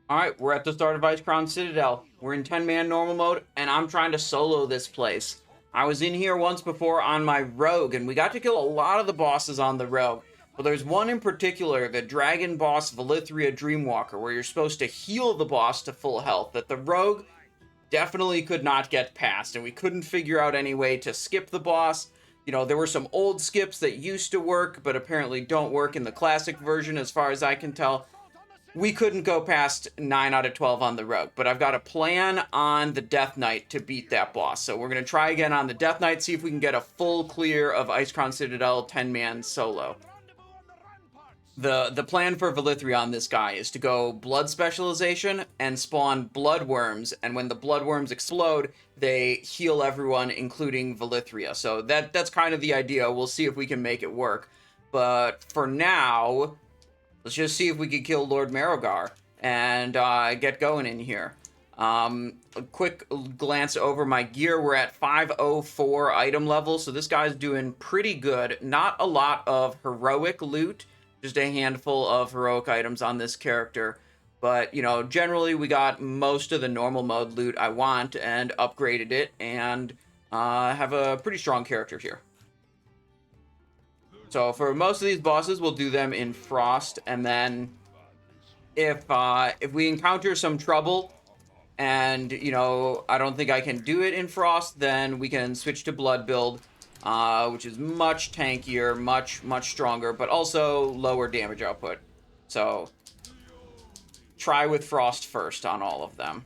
Alright, we're at the start of Icecrown Citadel. We're in 10-man normal mode, and I'm trying to solo this place. I was in here once before on my rogue, and we got to kill a lot of the bosses on the rogue. But there's one in particular, the dragon boss Valithria Dreamwalker, where you're supposed to heal the boss to full health, that the rogue definitely could not get past, and we couldn't figure out any way to skip the boss. You know, there were some old skips that used to work, but apparently don't work in the classic version as far as I can tell. We couldn't go past 9 out of 12 on the rogue, but I've got a plan on the Death Knight to beat that boss. So we're going to try again on the Death Knight, see if we can get a full clear of Icecrown Citadel 10-man solo. The plan for Valithria on this guy is to go blood specialization and spawn bloodworms, and when the bloodworms explode, they heal everyone, including Valithria. So that's kind of the idea. We'll see if we can make it work. But for now, let's just see if we can kill Lord Marrowgar and get going in here. A quick glance over my gear. We're at 504 item level, so this guy's doing pretty good. Not a lot of heroic loot, just a handful of heroic items on this character. But, you know, generally we got most of the normal mode loot I want and upgraded it, and have a pretty strong character here. So for most of these bosses, we'll do them in Frost, and then if we encounter some trouble and, you know, I don't think I can do it in Frost, then we can switch to Blood build, which is much tankier, much stronger, but also lower damage output. So try with Frost first on all of them.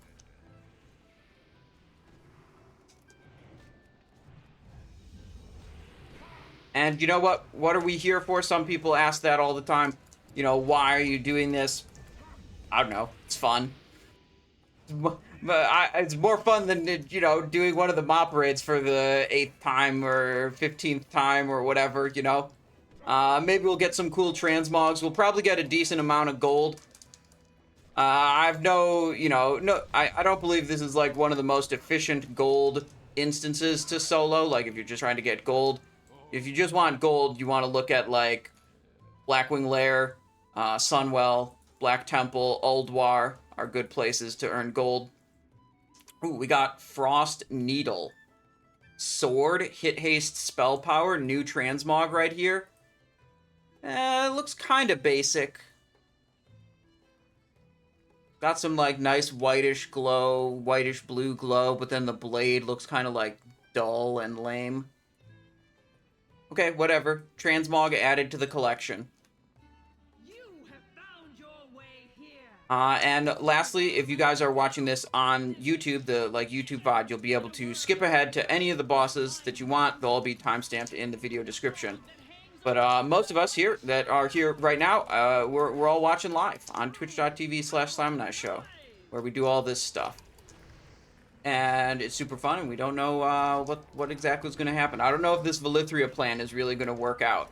And you know what? What are we here for? Some people ask that all the time. You know, why are you doing this? I don't know. It's fun. But it's more fun than, you know, doing one of the mop raids for the 8th time or 15th time or whatever, you know. Maybe we'll get some cool transmogs. We'll probably get a decent amount of gold. I've I don't believe this is like one of the most efficient gold instances to solo. Like if you're just trying to get gold. If you just want gold, you want to look at, like, Blackwing Lair, Sunwell, Black Temple, Ulduar are good places to earn gold. Ooh, we got Frost Needle. Sword, Hit Haste, Spell Power, new transmog right here. It looks kind of basic. Got some, like, nice whitish glow, whitish blue glow, but then the blade looks kind of, like, dull and lame. Okay, whatever. Transmog added to the collection. You have found your way here. And lastly, if you guys are watching this on YouTube, the YouTube VOD, you'll be able to skip ahead to any of the bosses that you want. They'll all be timestamped in the video description. But most of us here that are here right now, we're all watching live on twitch.tv/SimonEyeShow, where we do all this stuff. And it's super fun, and we don't know what exactly is going to happen. I don't know if this Valithria plan is really going to work out.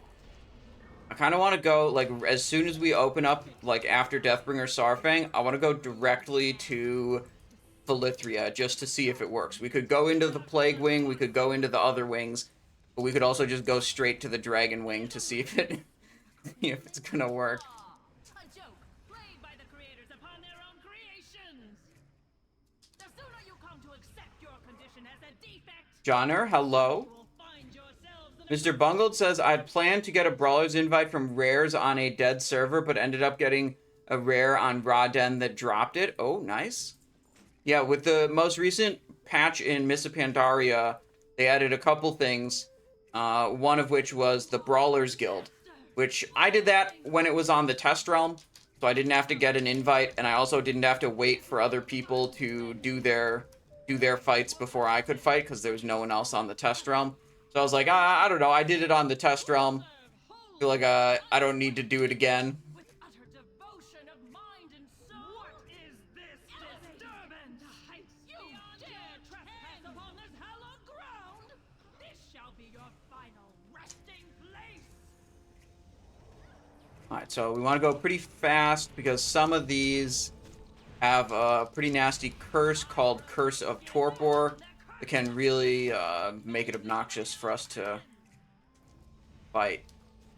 I kind of want to go, like, as soon as we open up, like, after Deathbringer Saurfang, I want to go directly to Valithria just to see if it works. We could go into the Plague Wing, we could go into the other wings, but we could also just go straight to the Dragon Wing to see if it's going to work. Johnner, hello. Mr. Bungled says, I'd planned to get a Brawler's invite from rares on a dead server, but ended up getting a rare on Raw Den that dropped it. Oh, nice. Yeah, with the most recent patch in Miss Pandaria, they added a couple things, one of which was the Brawler's Guild, which I did that when it was on the test realm, so I didn't have to get an invite, and I also didn't have to wait for other people to do their fights before I could fight, because there was no one else on the test realm. So I was like, I don't know, I did it on the test realm. I feel like I don't need to do it again. Alright, so we want to go pretty fast, because some of these have a pretty nasty curse called Curse of Torpor that can really make it obnoxious for us to fight.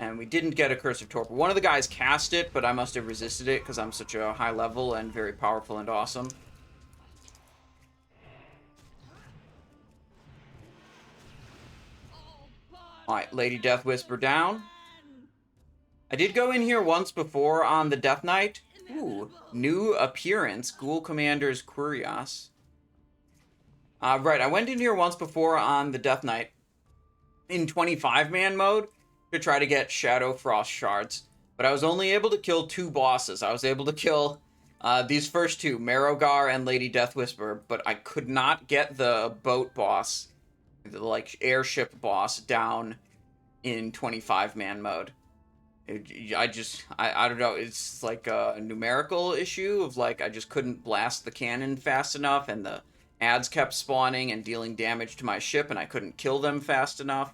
And we didn't get a Curse of Torpor. One of the guys cast it, but I must have resisted it because I'm such a high level and very powerful and awesome. Alright, Lady Deathwhisper down. I did go in here once before on the Death Knight. Ooh, new appearance, Ghoul Commander's Curios. Right, I went in here once before on the Death Knight in 25-man mode to try to get Shadow Frost shards, but I was only able to kill 2 bosses. I was able to kill these first 2, Marrowgar and Lady Deathwhisper, but I could not get the boat boss, the like airship boss, down in 25-man mode. I don't know, it's like a numerical issue of like I just couldn't blast the cannon fast enough, and the ads kept spawning and dealing damage to my ship, and I couldn't kill them fast enough.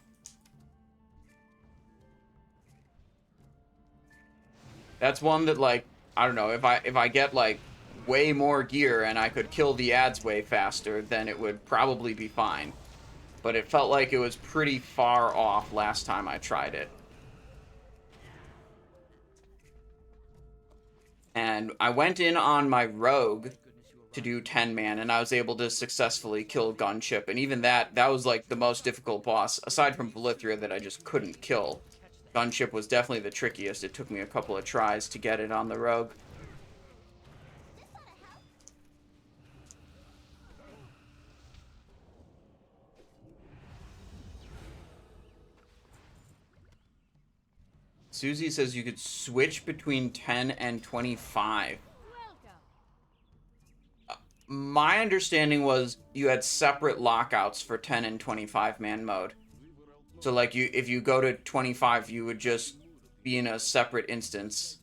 That's one that, like, I don't know, if I get like way more gear and I could kill the ads way faster, then it would probably be fine. But it felt like it was pretty far off last time I tried it. And I went in on my rogue to do 10-man, and I was able to successfully kill Gunship. And even that was like the most difficult boss, aside from Valithria, that I just couldn't kill. Gunship was definitely the trickiest. It took me a couple of tries to get it on the rogue. Susie says you could switch between 10 and 25. My understanding was you had separate lockouts for 10 and 25-man mode. So, like, if you go to 25, you would just be in a separate instance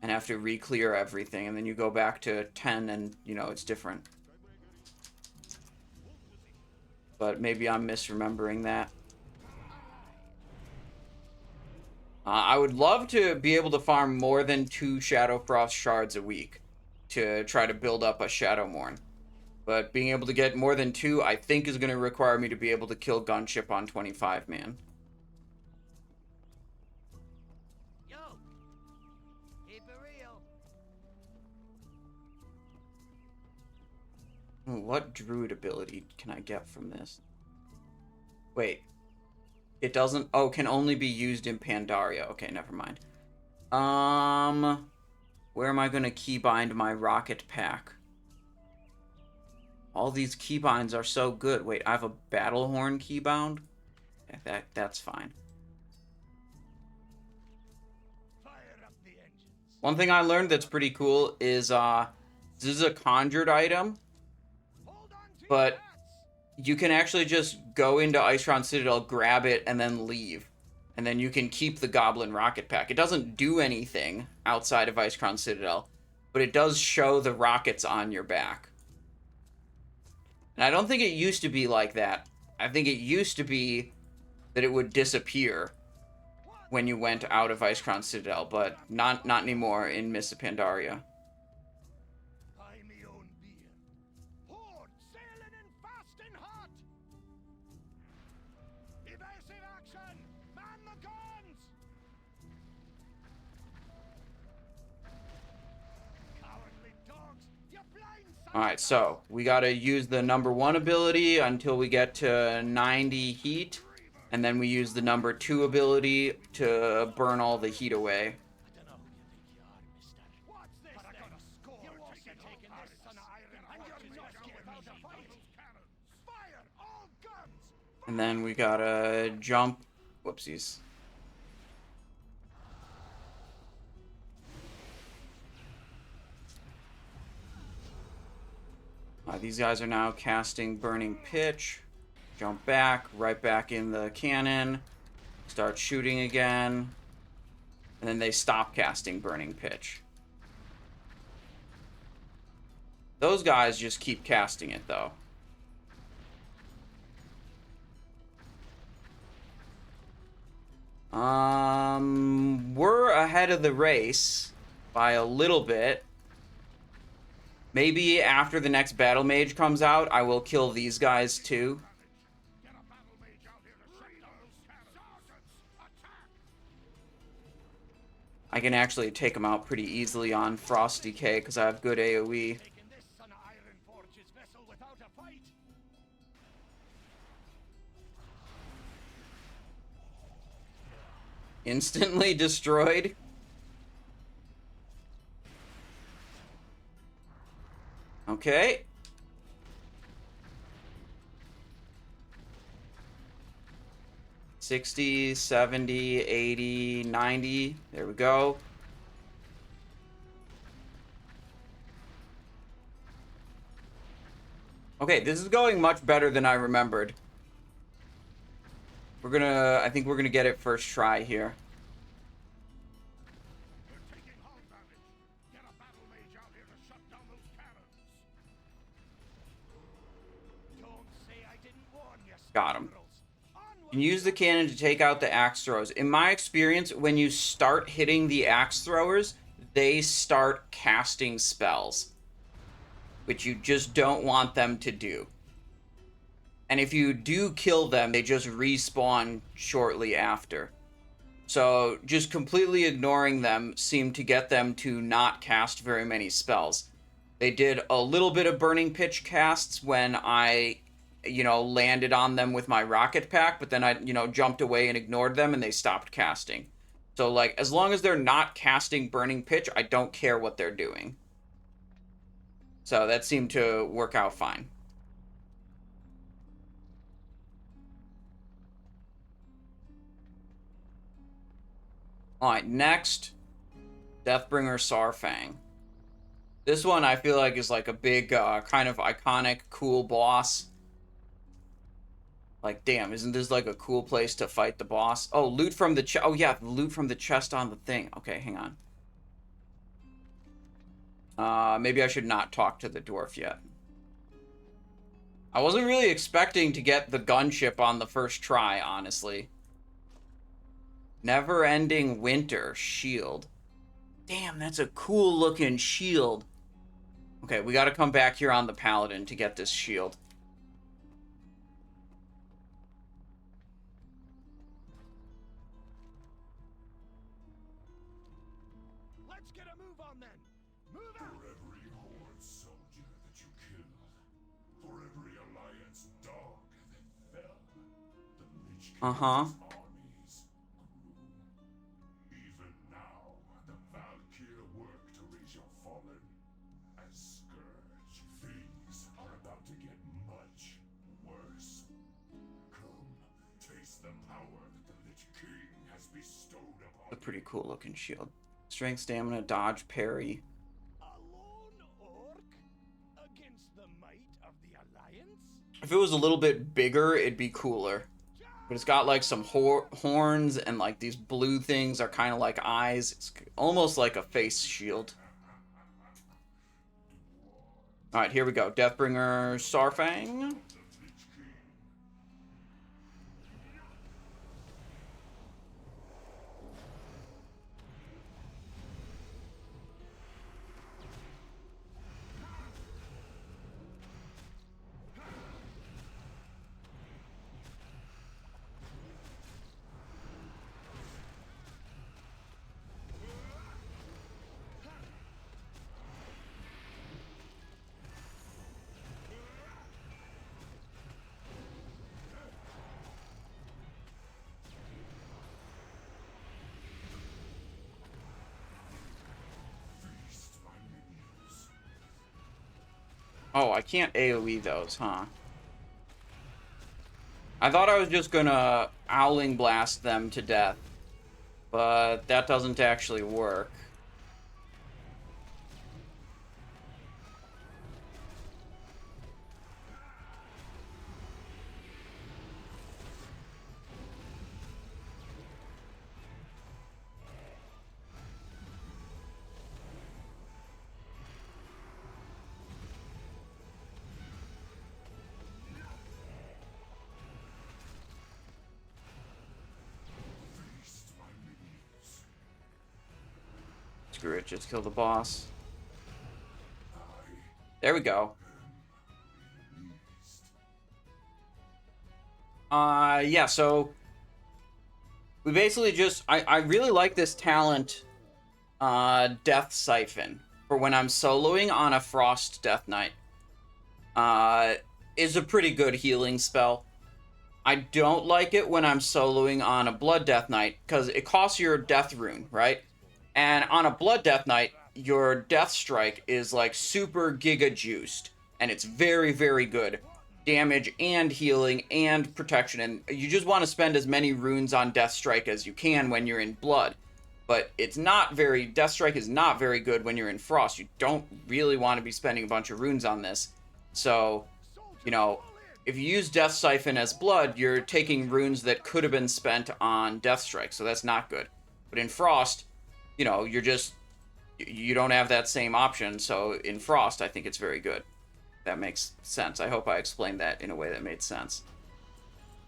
and have to re-clear everything, and then you go back to 10 and, you know, it's different. But maybe I'm misremembering that. I would love to be able to farm more than 2 Shadow Frost shards a week to try to build up a Shadowmourne. But being able to get more than 2, I think, is going to require me to be able to kill Gunship on 25-man. Yo, keep it real. Ooh, what druid ability can I get from this? Wait. It doesn't... Oh, can only be used in Pandaria. Okay, never mind. Where am I going to keybind my rocket pack? All these keybinds are so good. Wait, I have a Battlehorn keybound? Yeah, that's fine. One thing I learned that's pretty cool is, this is a conjured item, but you can actually just go into Icecrown Citadel, grab it, and then leave. And then you can keep the Goblin Rocket Pack. It doesn't do anything outside of Icecrown Citadel, but it does show the rockets on your back. And I don't think it used to be like that. I think it used to be that it would disappear when you went out of Icecrown Citadel, but not anymore in Mists of Pandaria. Alright, so we gotta use the number 1 ability until we get to 90 heat, and then we use the number 2 ability to burn all the heat away. And then we gotta jump. Whoopsies. These guys are now casting Burning Pitch. Jump back, right back in the cannon. Start shooting again. And then they stop casting Burning Pitch. Those guys just keep casting it, though. We're ahead of the race by a little bit. Maybe after the next Battle Mage comes out, I will kill these guys too. I can actually take him out pretty easily on Frost Decay because I have good AoE. Taking this son of Iron Forge's vessel without a fight. Instantly destroyed. Okay. $60, $70, $80, $90. There we go. Okay, this is going much better than I remembered. I think we're gonna get it first try here. They're taking hull damage. Get a battle mage out here to shut down those cannons. Don't say I didn't warn you. Got him. scoundrels. Onward, You can use the cannon to take out the axe throwers. In my experience, when you start hitting the axe throwers, they start casting spells, which you just don't want them to do. And if you do kill them, they just respawn shortly after. So just completely ignoring them seemed to get them to not cast very many spells. They did a little bit of Burning Pitch casts when I, landed on them with my rocket pack, but then I, jumped away and ignored them and they stopped casting. So, like, as long as they're not casting Burning Pitch, I don't care what they're doing. So that seemed to work out fine. Alright, next, Deathbringer Saurfang. This one I feel like is like a big, kind of iconic, cool boss. Like, damn, isn't this like a cool place to fight the boss? Oh, loot from the chest. Oh, yeah, loot from the chest on the thing. Okay, hang on. Maybe I should not talk to the dwarf yet. I wasn't really expecting to get the gunship on the first try, honestly. Never-ending winter shield. Damn, that's a cool looking shield. Okay, we gotta come back here on the paladin to get this shield. let's get a move on then. Move out. For every horde soldier that you killed, for every alliance dog that fell, the Lich King's Uh-huh. armies grew. Even now, the Valkyr work to raise your fallen. As Scourge, things are about to get much worse. Come, taste the power that the Lich King has bestowed upon A pretty cool looking shield. Strength, stamina, dodge, parry. A lone orc against the might of the Alliance? If it was a little bit bigger, it'd be cooler. But it's got like some horns and like these blue things are kind of like eyes. It's almost like a face shield. Alright, here we go. Deathbringer Saurfang. Oh, I can't AoE those, huh? I thought I was just gonna Owling Blast them to death, but that doesn't actually work. Screw it, just kill the boss. There we go. Yeah, so we basically just I really like this talent Death Siphon. For when I'm soloing on a Frost Death Knight. Is a pretty good healing spell. I don't like it when I'm soloing on a Blood Death Knight, because it costs your Death Rune, right? And on a Blood Death Knight, your Death Strike is like super giga juiced, and it's very, very good. Damage and healing and protection, and you just want to spend as many runes on Death Strike as you can when you're in Blood. But it's not very... Death Strike is not very good when you're in Frost. You don't really want to be spending a bunch of runes on this. So, you know, if you use Death Siphon as Blood, you're taking runes that could have been spent on Death Strike, so that's not good. But in Frost, you know, you're just... You don't have that same option, so in Frost, I think it's very good. That makes sense. I hope I explained that in a way that made sense.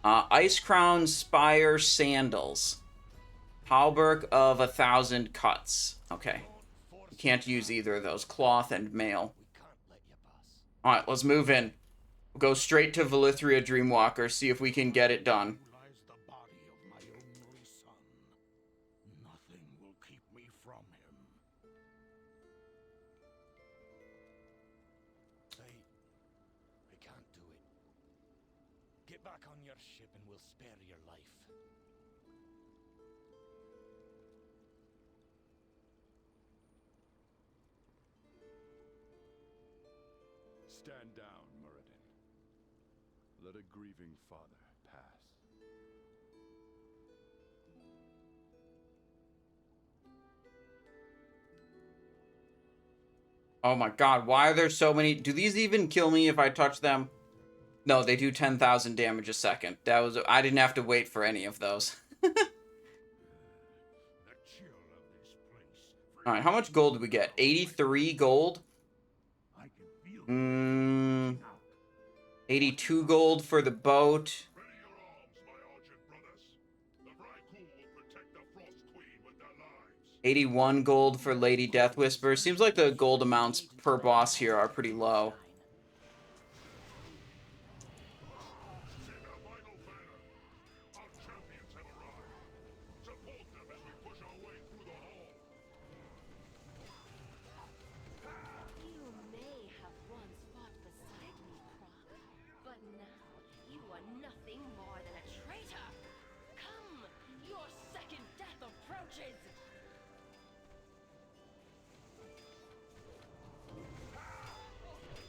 Icecrown Spire Sandals. Hauberk of 1,000 Cuts. Okay. You can't use either of those. Cloth and mail. Alright, let's move in. We'll go straight to Valithria Dreamwalker, see if we can get it done. Lies the body of my only son. Nothing will keep me from him. I can't do it. Get back on your ship and we'll spare your life. Stand down, Muradin. Let a grieving father pass. Oh my god, why are there so many? Do these even kill me if I touch them? No, they do 10,000 damage a second. That was... I didn't have to wait for any of those. Alright, how much gold did we get? 83 gold? 82 gold for the boat. 81 gold for Lady Deathwhisper. Seems like the gold amounts per boss here are pretty low.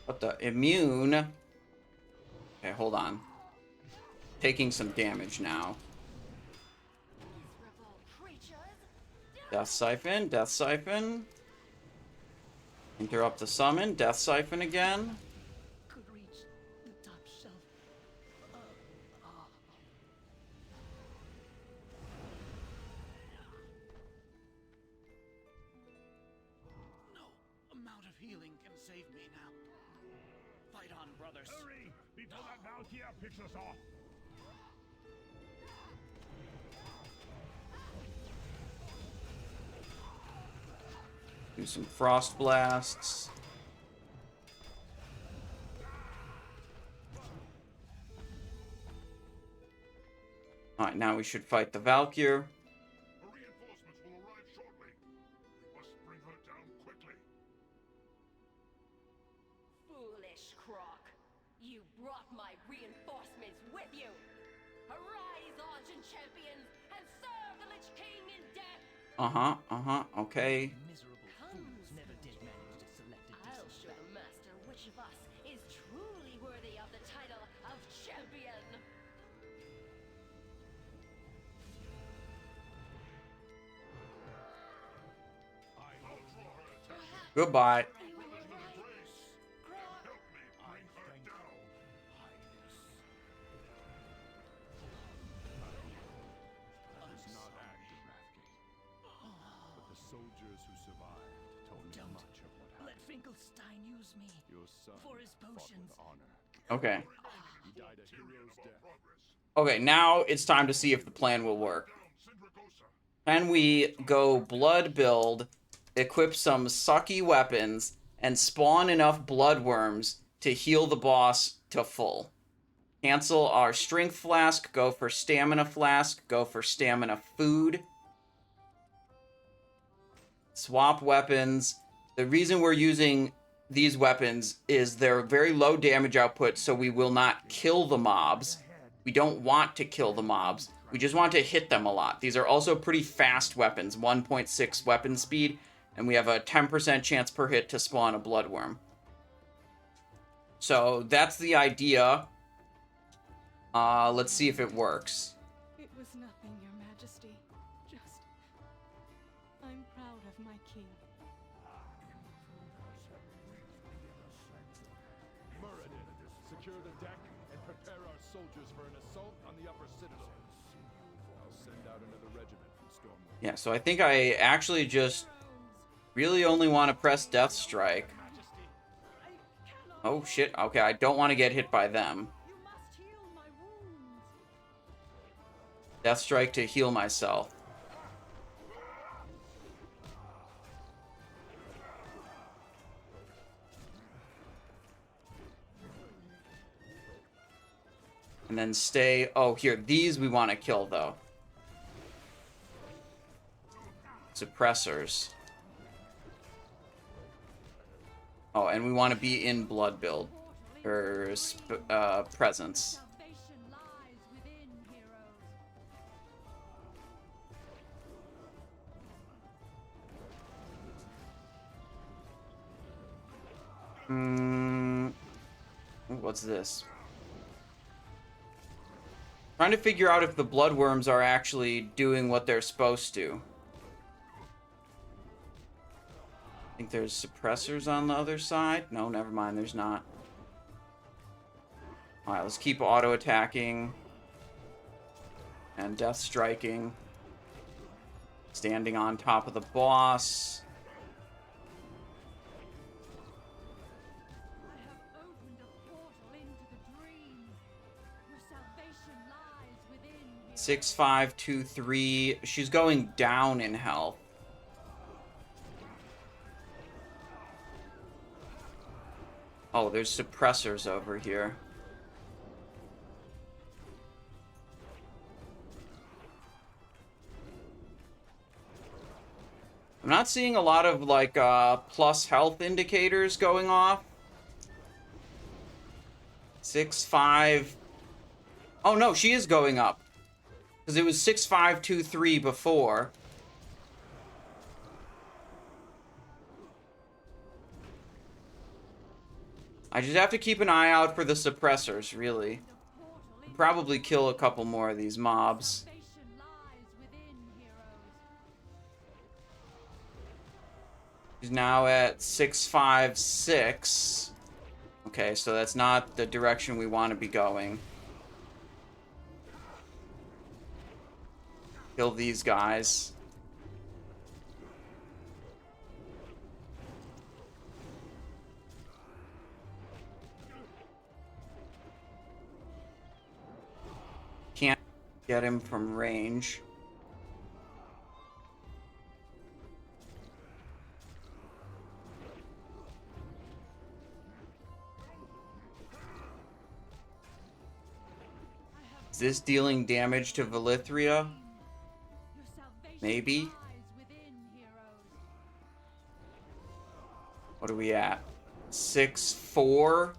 What the? Immune? Okay, hold on. Taking some damage now. Death Siphon, Death Siphon. Interrupt the summon, Death Siphon again. Could reach the top shelf. No amount of healing can save me now. Fight on, brothers. Hurry! Before that Valkyrie picks us off! Do some Frost Blasts. Alright, now we should fight the Valkyrie. Reinforcements will arrive shortly. We must bring her down quickly. Foolish Croc. You brought my reinforcements with you. Arise, Argent champions, and serve the Lich King in death. Okay. Miserable fools never did manage to select a I'll decent show the master which of us is truly worthy of the title of champion. Goodbye. You were right. Croc. Help me bring her down. I was not at Wrathgate, but the soldiers who survived told me Don't much of what Let happened. Finkelstein use me. Your son For his fought potions. with honor. Okay. He died a hero's death. Okay, now it's time to see if the plan will work. Sindragosa. Can we go blood build, equip some sucky weapons, and spawn enough bloodworms to heal the boss to full? Cancel our strength flask, go for stamina flask, go for stamina food. Swap weapons. The reason we're using these weapons is they're very low damage output, so we will not kill the mobs. We don't want to kill the mobs. We just want to hit them a lot. These are also pretty fast weapons, 1.6 weapon speed, and we have a 10% chance per hit to spawn a bloodworm. So that's the idea. Let's see if it works. It was nothing, Your Majesty. Just... I'm proud of my king. Muradin, secure the deck and prepare our soldiers for an assault on the upper citadel. I'll send out another regiment from Stormwind. Yeah, so I think I actually just really only want to press Death Strike. Oh shit, okay, I don't want to get hit by them. You must heal my wounds. Death Strike to heal myself. And then stay... Oh, here, these we want to kill, though. Suppressors. Oh, and we want to be in blood build. Or presence. Salvation lies within, heroes. What's this? Trying to figure out if the bloodworms are actually doing what they're supposed to. I think there's suppressors on the other side. No, never mind, there's not. Alright, let's keep auto-attacking. And death striking. Standing on top of the boss. I have opened a portal into the dream. Your salvation lies within, heroes. 6523. She's going down in health. Oh, there's suppressors over here. I'm not seeing a lot of, like, plus health indicators going off. 65... Oh, no, she is going up. Because it was 6523 before. I just have to keep an eye out for the suppressors, really. Probably kill a couple more of these mobs. Salvation lies within, heroes. She's now at 656. Okay, so that's not the direction we want to be going. Kill these guys. Can't get him from range. Is this dealing damage to Valithria? Your salvation Maybe. lies within, heroes. What are we at? 6-4?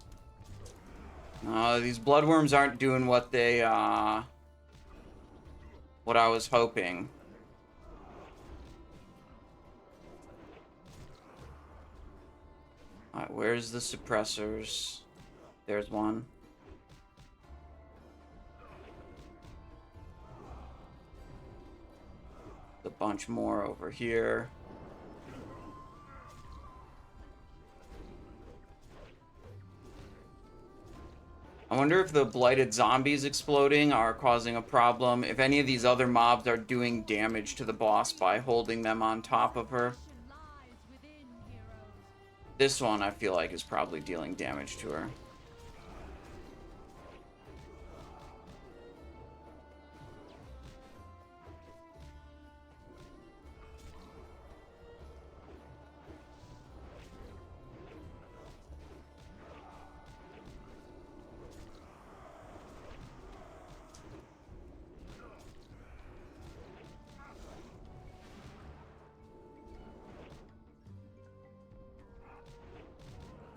These bloodworms aren't doing what they, what I was hoping. Alright, where's the suppressors? There's one. A bunch more over here. I wonder if the blighted zombies exploding are causing a problem. If any of these other mobs are doing damage to the boss by holding them on top of her. Salvation lies within, heroes. This one, I feel like, is probably dealing damage to her.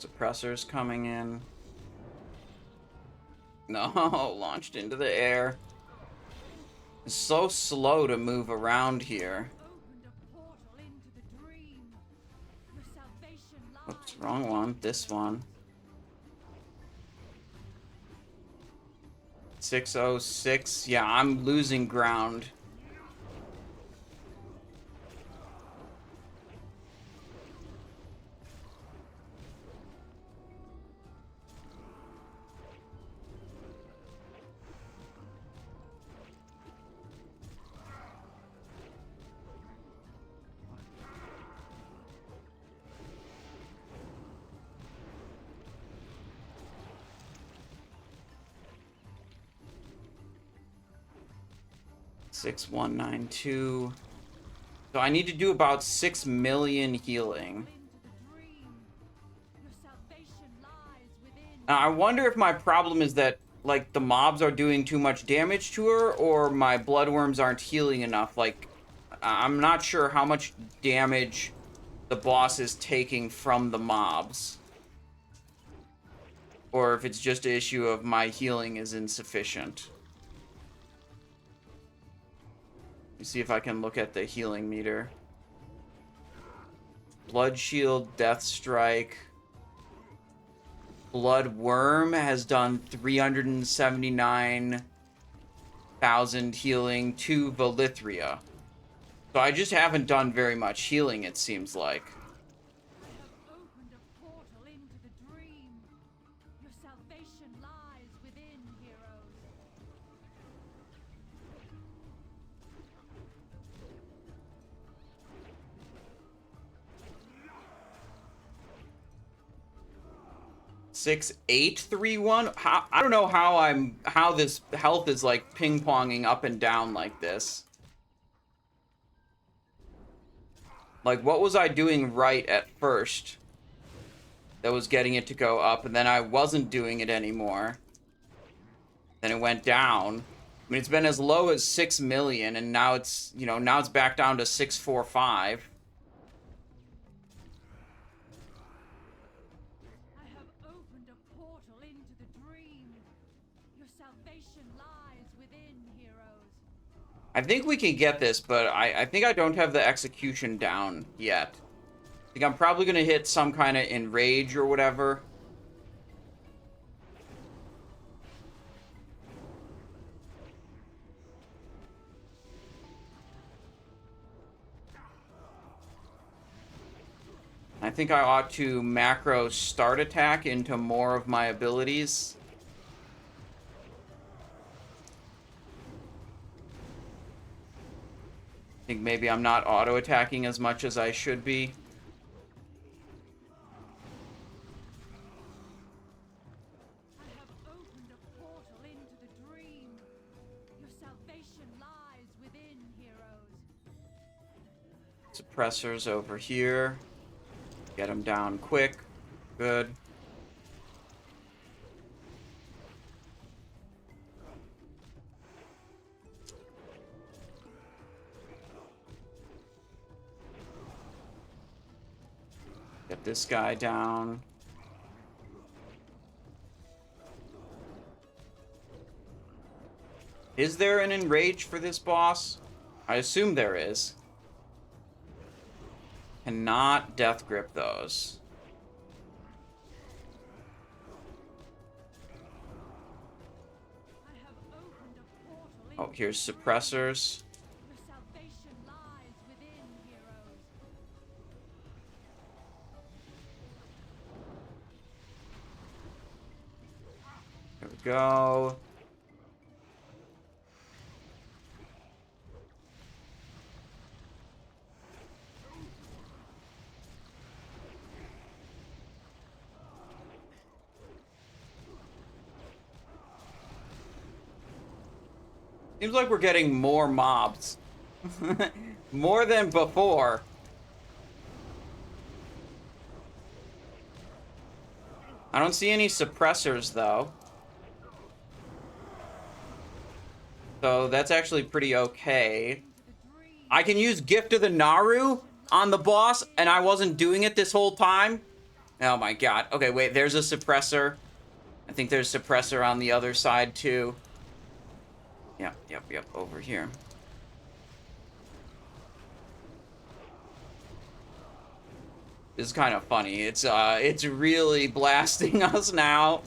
Suppressors coming in. No, launched into the air. It's so slow to move around here. Opened a portal into the dream. Your salvation lies. Oops, wrong one. This one. 606. Yeah, I'm losing ground. Six one nine two. So I need to do about 6 million healing. Now, I wonder if my problem is that, like, the mobs are doing too much damage to her, or my bloodworms aren't healing enough. Like, I'm not sure how much damage the boss is taking from the mobs. Or if it's just an issue of my healing is insufficient. Let me see if I can look at the healing meter. Blood Shield, Death Strike. Blood Worm has done 379,000 healing to Valithria. So I just haven't done very much healing, it seems like. I have opened a portal into the dream. Your salvation lies within, heroes. 6831. I don't know how this health is like ping-ponging up and down like this. Like, what was I doing right at first that was getting it to go up, and then I wasn't doing it anymore? Then it went down. I mean, it's been as low as 6 million, and now it's, you know, now it's back down to 645. I have opened a portal into the dream. Your salvation lies within, heroes. I think we can get this, but I think I don't have the execution down yet. I think I'm probably going to hit some kind of enrage or whatever. I think I ought to macro start attack into more of my abilities. I think maybe I'm not auto-attacking as much as I should be. I have opened a portal into the dream. Your salvation lies within, heroes. Suppressors over here. Get them down quick. Good. Get this guy down. Is there an enrage for this boss? I assume there is. Cannot death grip those. I have opened a portal Oh, into here's the dream. suppressors. Your salvation lies within, heroes. There we go. Seems like we're getting more mobs. More than before. I don't see any suppressors, though. So that's actually pretty okay. I can use Gift of the Naru on the boss, and I wasn't doing it this whole time. Oh my god. Okay, wait, there's a suppressor. I think there's a suppressor on the other side, too. Yep, over here. This is kind of funny. It's really blasting us now.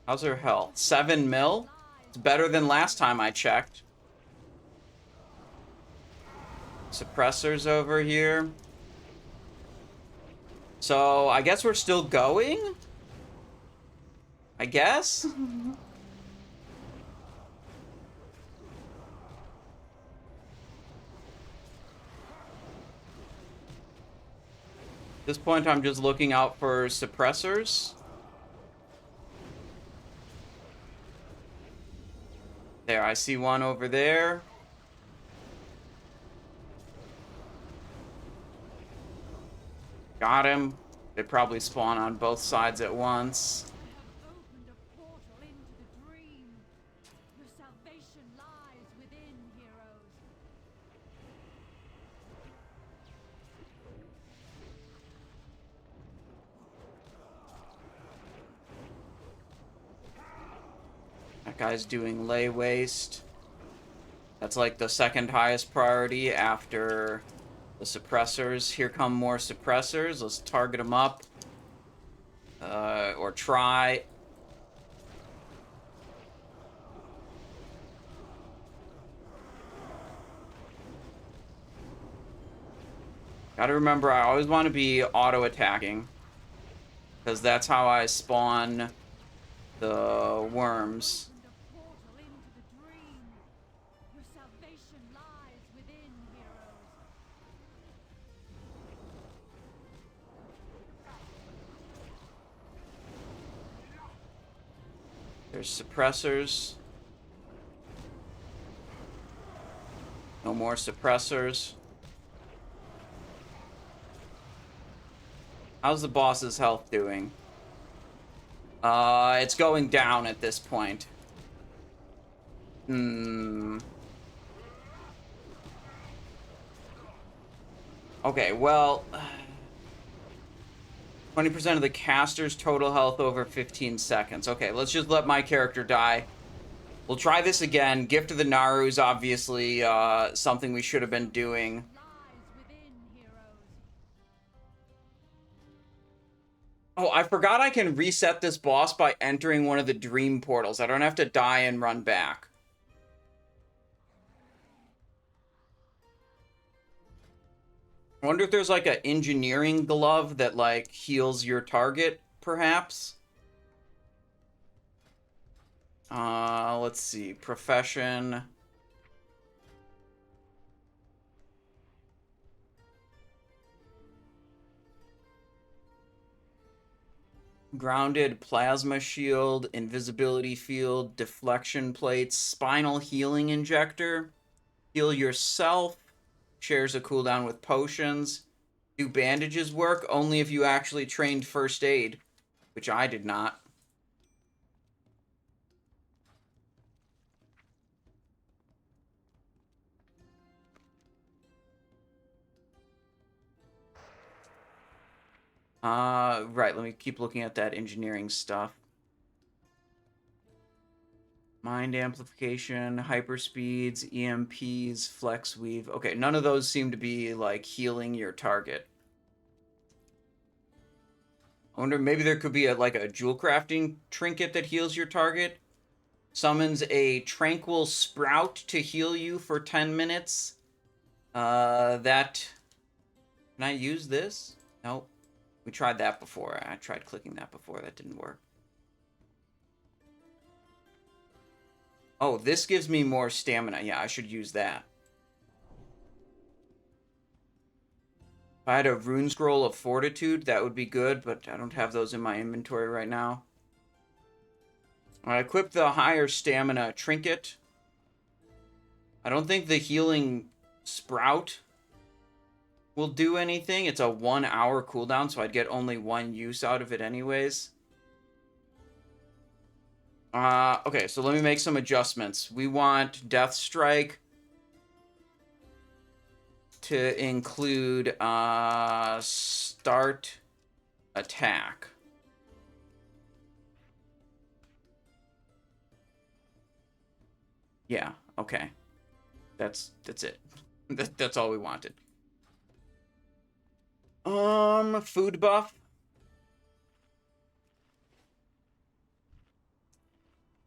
How's her health? 7 mil? It's better than last time I checked. Suppressors over here. So, I guess we're still going? I guess? At this point, I'm just looking out for suppressors. There, I see one over there. Got him. They probably spawn on both sides at once. That guy's doing lay waste. That's like the second highest priority after the suppressors. Here come more suppressors. Let's target them up. Or try. Gotta remember, I always want to be auto-attacking. Because that's how I spawn the worms. There's suppressors. No more suppressors. How's the boss's health doing? It's going down at this point. Okay, well... 20% of the caster's total health over 15 seconds. Okay, let's just let my character die. We'll try this again. Gift of the Naru is obviously something we should have been doing. Oh, I forgot I can reset this boss by entering one of the dream portals. I don't have to die and run back. I wonder if there's like an engineering glove that like heals your target, perhaps. Let's see. Profession. Grounded plasma shield, invisibility field, deflection plates, spinal healing injector. Heal yourself. Shares a cooldown with potions. Do bandages work? Only if you actually trained first aid, which I did not. Right, let me keep looking at that engineering stuff. Mind amplification, hyperspeeds, EMPs, flex weave. Okay, none of those seem to be, like, healing your target. I wonder, maybe there could be, like, a jewel crafting trinket that heals your target. Summons a tranquil sprout to heal you for 10 minutes. Can I use this? Nope. We tried that before. I tried clicking that before. That didn't work. Oh, this gives me more stamina. Yeah, I should use that. If I had a rune scroll of fortitude, that would be good, but I don't have those in my inventory right now. I equipped the higher stamina trinket. I don't think the healing sprout will do anything. It's a 1 hour cooldown, so I'd get only 1 use out of it anyways. Okay, so let me make some adjustments. We want Death Strike to include start attack. Yeah, okay. That's it. That's all we wanted. Food buff.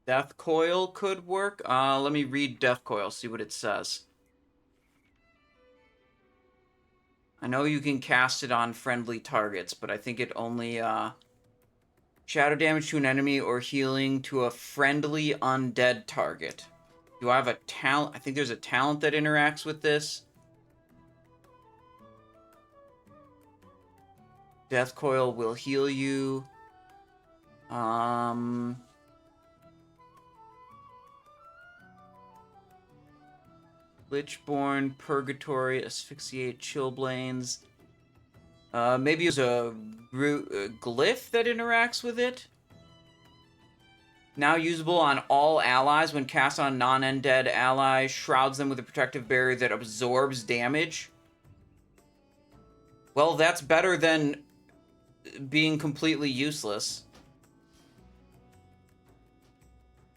Death Coil could work. Let me read Death Coil, see what it says. I know you can cast it on friendly targets, but I think it only, shadow damage to an enemy or healing to a friendly undead target. Do I have a talent? I think there's a talent that interacts with this. Death Coil will heal you. Lichborn, Purgatory, Asphyxiate, Chillblains. Maybe there's a glyph that interacts with it. Now usable on all allies when cast on non-undead allies. Shrouds them with a protective barrier that absorbs damage. Well, that's better than being completely useless.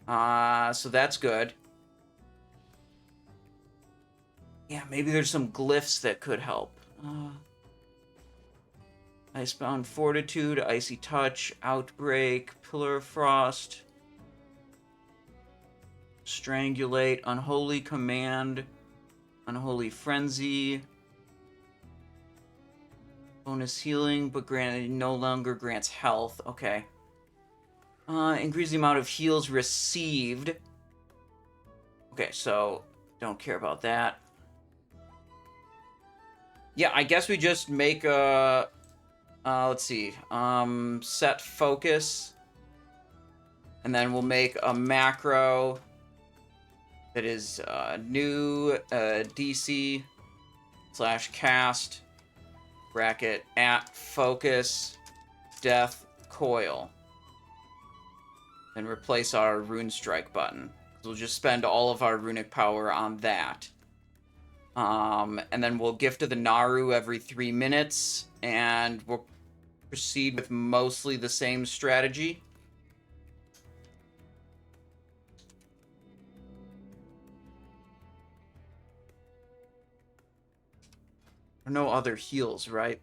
So that's good. Yeah, maybe there's some glyphs that could help. Icebound Fortitude, Icy Touch, Outbreak, Pillar of Frost, Strangulate, Unholy Command, Unholy Frenzy, bonus healing, but no longer grants health. Okay. Increase the amount of heals received. Okay, so don't care about that. Yeah, I guess we just make a... let's see. Set focus. And then we'll make a macro that is new DC / cast bracket at focus death coil. And replace our rune strike button. We'll just spend all of our runic power on that. And then we'll gift to the Naru every 3 minutes, and we'll proceed with mostly the same strategy. No other heals, right?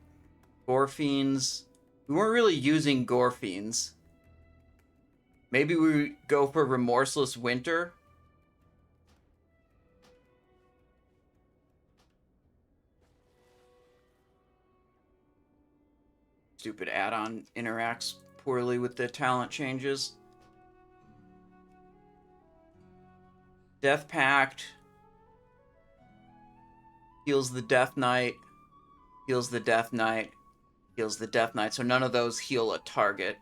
Gorfiends. We weren't really using Gorfiends. Maybe we go for Remorseless Winter. Stupid add-on interacts poorly with the talent changes. Death Pact. Heals the Death Knight. Heals the Death Knight. Heals the Death Knight. So none of those heal a target.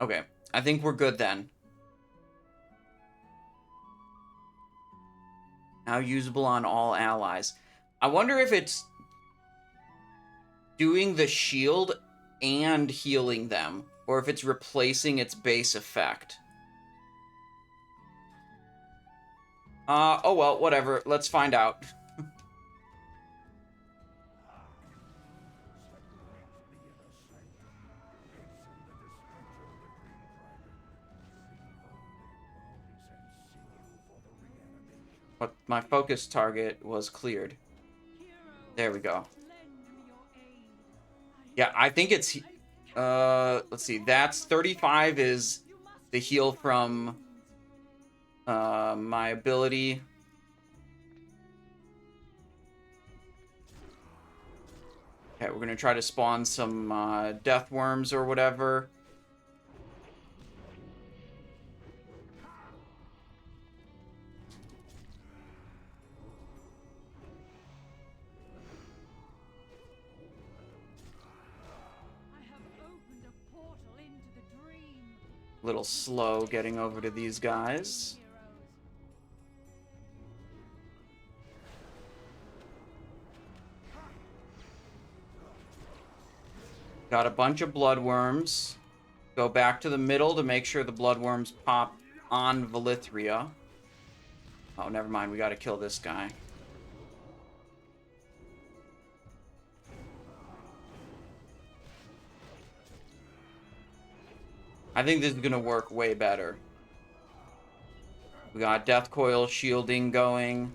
Okay. I think we're good then. Now usable on all allies. I wonder if it's doing the shield and healing them, or if it's replacing its base effect. Oh well, whatever. Let's find out. But my focus target was cleared. There we go. Yeah, I think it's... let's see. That's 35 is the heal from my ability. Okay, we're going to try to spawn some death worms or whatever. Little slow getting over to these guys. Got a bunch of bloodworms. Go back to the middle to make sure the bloodworms pop on Valithria. Oh, never mind. We gotta kill this guy. I think this is gonna work way better. We got Death Coil shielding going.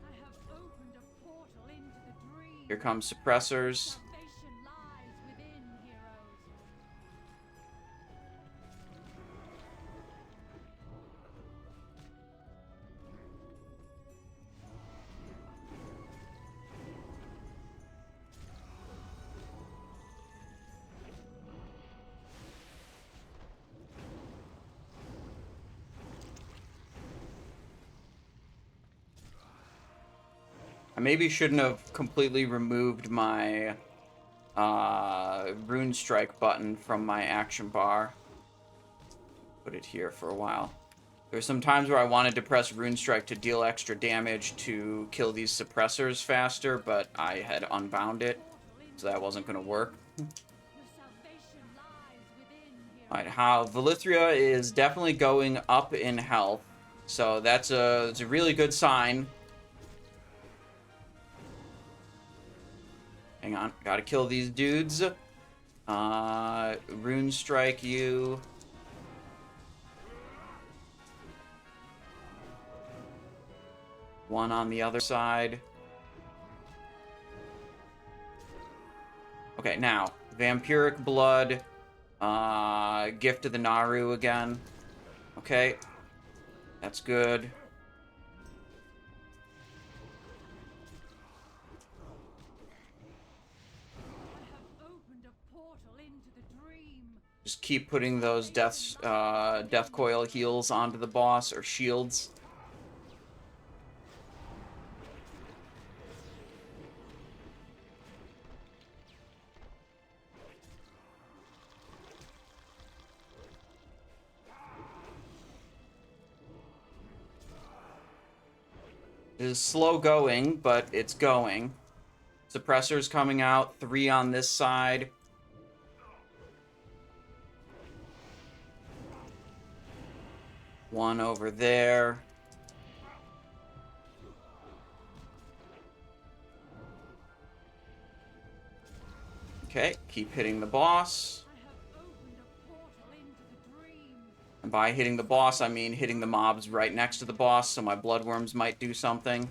I have opened a portal into the dream. Here comes suppressors. Salvation lies within, heroes. I maybe shouldn't have completely removed my Rune Strike button from my action bar. Put it here for a while. There were some times where I wanted to press Rune Strike to deal extra damage to kill these suppressors faster, but I had unbound it, so that wasn't going to work. Your salvation lies within, heroes. Alright, how Valithria is definitely going up in health, so it's a really good sign. Hang on, gotta kill these dudes. Rune Strike you. One on the other side. Okay, now, Vampiric Blood. Gift of the Naru again. Okay. That's good. Just keep putting those death coil heals onto the boss, or shields. It is slow going, but it's going. Suppressors coming out, 3 on this side. One over there. Okay, keep hitting the boss. And by hitting the boss, I mean hitting the mobs right next to the boss, so my bloodworms might do something.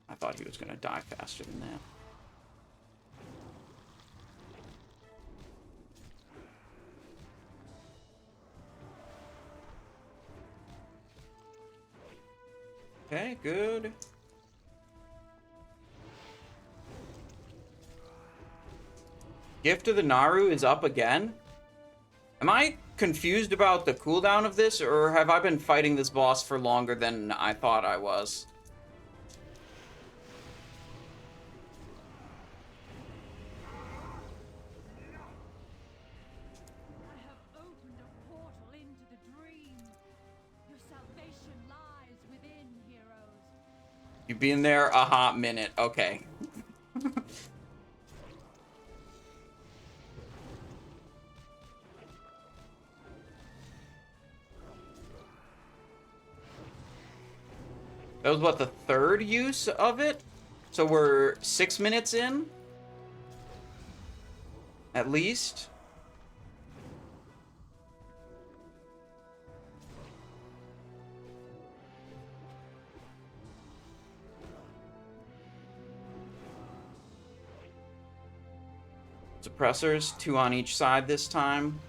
I thought he was going to die faster than that. Okay, good. Gift of the Naru is up again? Am I confused about the cooldown of this, or have I been fighting this boss for longer than I thought I was? I have opened a portal into the dream. Your salvation lies within, heroes. You've been there a hot minute. Okay. That was, what, the 3rd use of it? So we're 6 minutes in? At least? Suppressors, 2 on each side this time.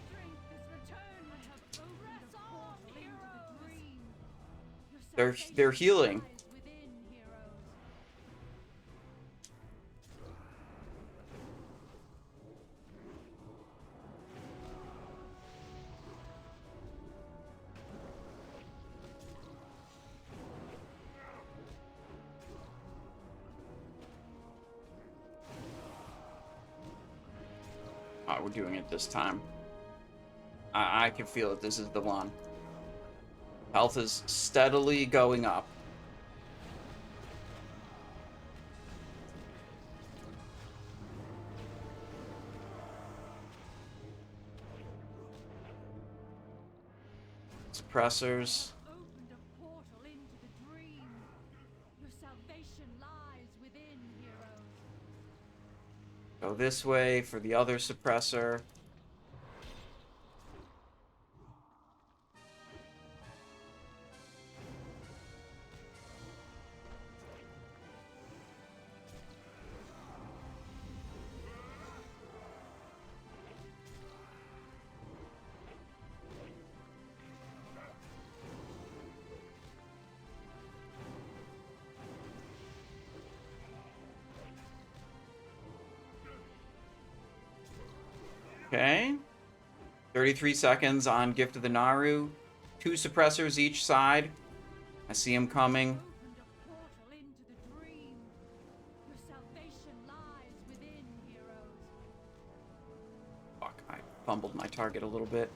Strength is returned. I have opened a portal into the dream. Your They're salvation healing. lies within, heroes. Oh, we're doing it this time. I can feel it. This is the one. Health is steadily going up. Suppressors. Opened a portal into the dream. Your salvation lies within, heroes. Go this way for the other suppressor. Okay. 33 seconds on Gift of the Naru. 2 suppressors each side. I see him coming. Opened a portal into the dream. Your salvation lies within, heroes. Fuck, I fumbled my target a little bit.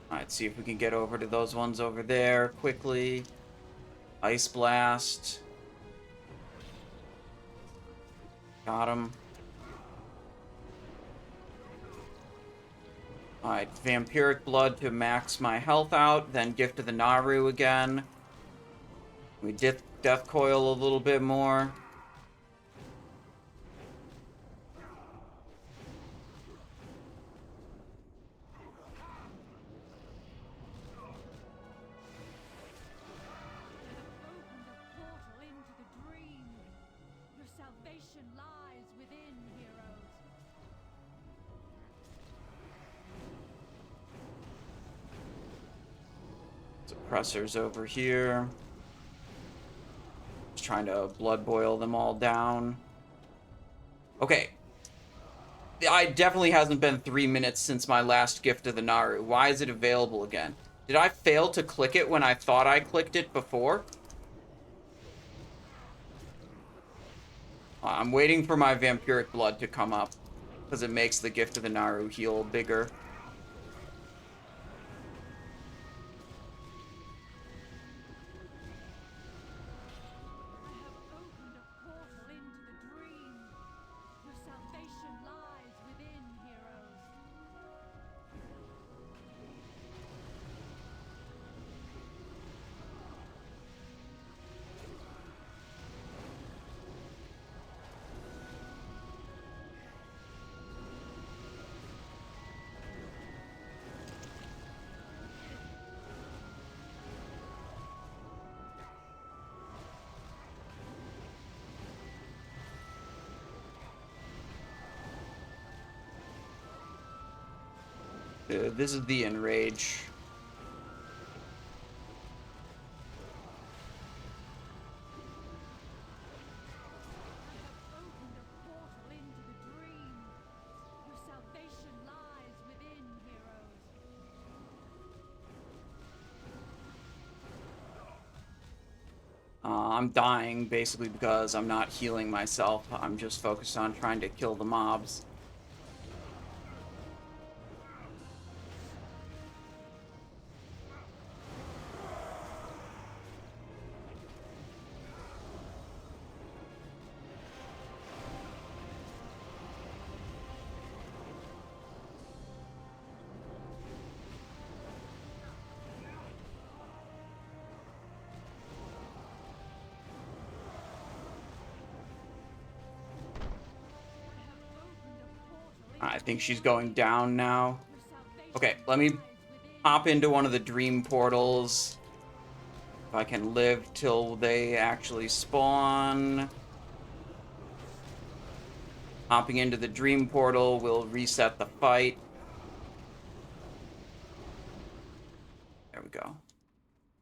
Alright, see if we can get over to those ones over there quickly. Ice Blast. Got him. Alright, Vampiric Blood to max my health out, then Gift of the Naru again. We Death Coil a little bit more. Opened a portal into the dream. Your salvation lies within, heroes. Suppressors over here. Just trying to blood boil them all down. Okay. It definitely hasn't been 3 minutes since my last Gift of the Naru. Why is it available again? Did I fail to click it when I thought I clicked it before? I'm waiting for my Vampiric Blood to come up, because it makes the Gift of the Naru heal bigger. I have opened a portal into the dream. Your salvation lies within, heroes. This is the Enrage. Opened a portal into the dream. Your salvation lies within, heroes. I'm dying basically because I'm not healing myself. I'm just focused on trying to kill the mobs. I think she's going down now. Okay, let me hop into one of the dream portals. If I can live till they actually spawn. Hopping into the dream portal will reset the fight. There we go.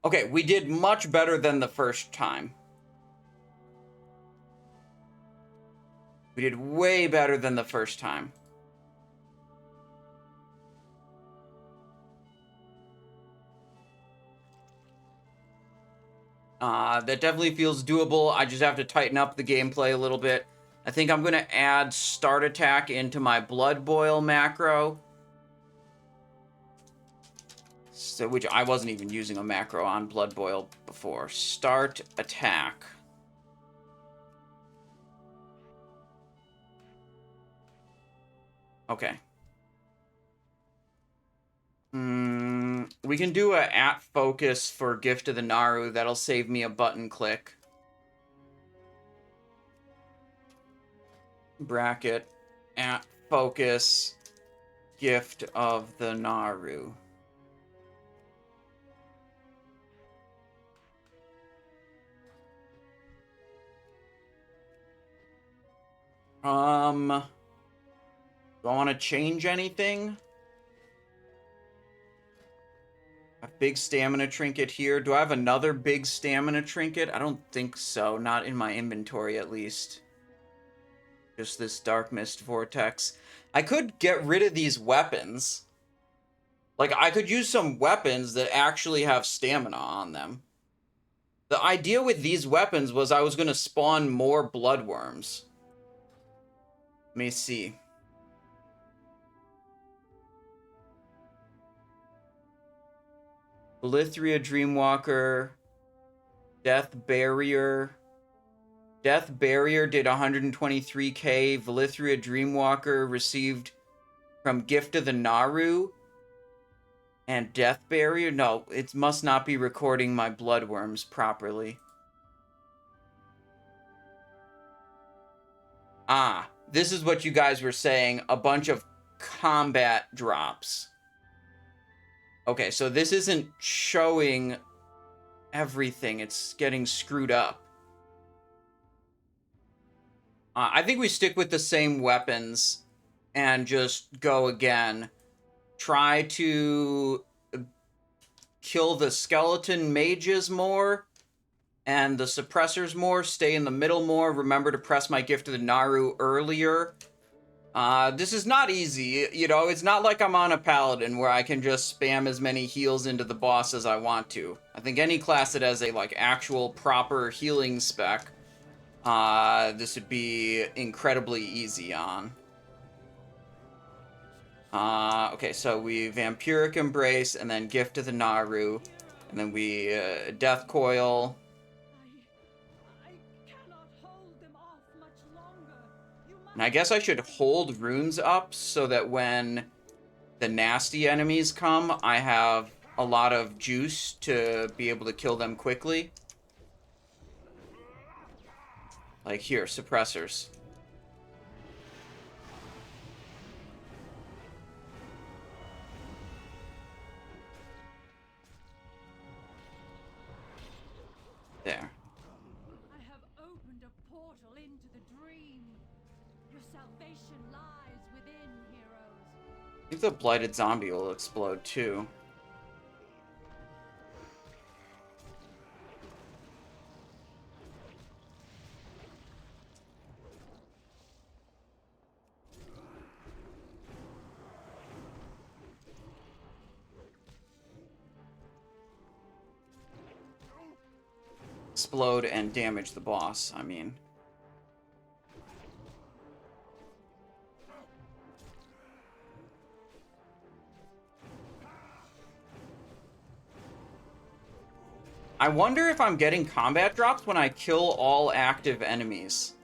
Okay, we did much better than the first time. We did way better than the first time. That definitely feels doable. I just have to tighten up the gameplay a little bit. I think I'm going to add Start Attack into my Blood Boil macro. So, which I wasn't even using a macro on Blood Boil before. Start attack. Okay. We can do a at focus for Gift of the Naru. That'll save me a button click. Bracket at focus Gift of the Naru. Do I want to change anything? A big stamina trinket here. Do I have another big stamina trinket? I don't think so. Not in my inventory, at least. Just this Dark Mist Vortex. I could get rid of these weapons. Like, I could use some weapons that actually have stamina on them. The idea with these weapons was I was going to spawn more bloodworms. Let me see. Valithria Dreamwalker. Death Barrier. Death Barrier did 123k. Valithria Dreamwalker received from Gift of the Naru. And Death Barrier? No, it must not be recording my bloodworms properly. Ah, this is what you guys were saying. A bunch of combat drops. Okay, so this isn't showing everything. It's getting screwed up. I think we stick with the same weapons and just go again. Try to kill the skeleton mages more and the suppressors more. Stay in the middle more. Remember to press my Gift of the Naru earlier. This is not easy. You know, it's not like I'm on a paladin where I can just spam as many heals into the boss as I want to. I think any class that has a, like, actual proper healing spec, this would be incredibly easy on. Okay, so we Vampiric Embrace, and then Gift of the Naru, and then we, Death Coil. I cannot hold them off much longer. And I guess I should hold runes up so that when the nasty enemies come, I have a lot of juice to be able to kill them quickly. Like here, suppressors. There. I have opened a portal into the dream. Your salvation lies within, heroes. I think the blighted zombie will explode too. Explode and damage the boss, I mean. I wonder if I'm getting combat drops when I kill all active enemies.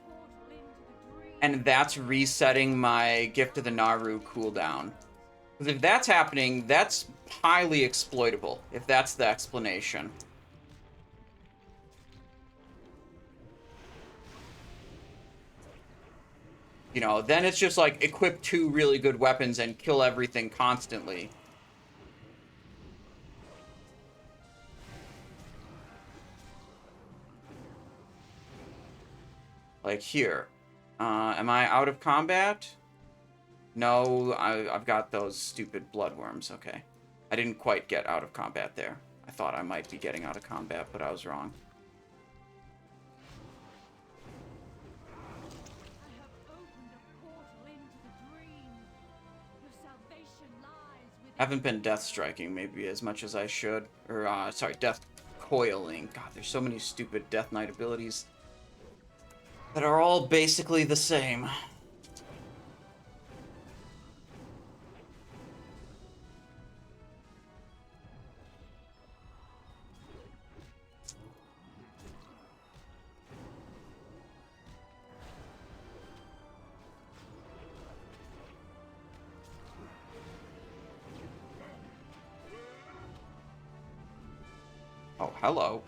And that's resetting my Gift of the Naru cooldown. Because if that's happening, that's highly exploitable, if that's the explanation. You know, then it's just like, equip 2 really good weapons and kill everything constantly. Like here. Am I out of combat? No, I've got those stupid bloodworms, okay. I didn't quite get out of combat there. I thought I might be getting out of combat, but I was wrong. Haven't been death striking maybe as much as I should. Or, sorry, death coiling. God, there's so many stupid Death Knight abilities that are all basically the same. Oh, hello.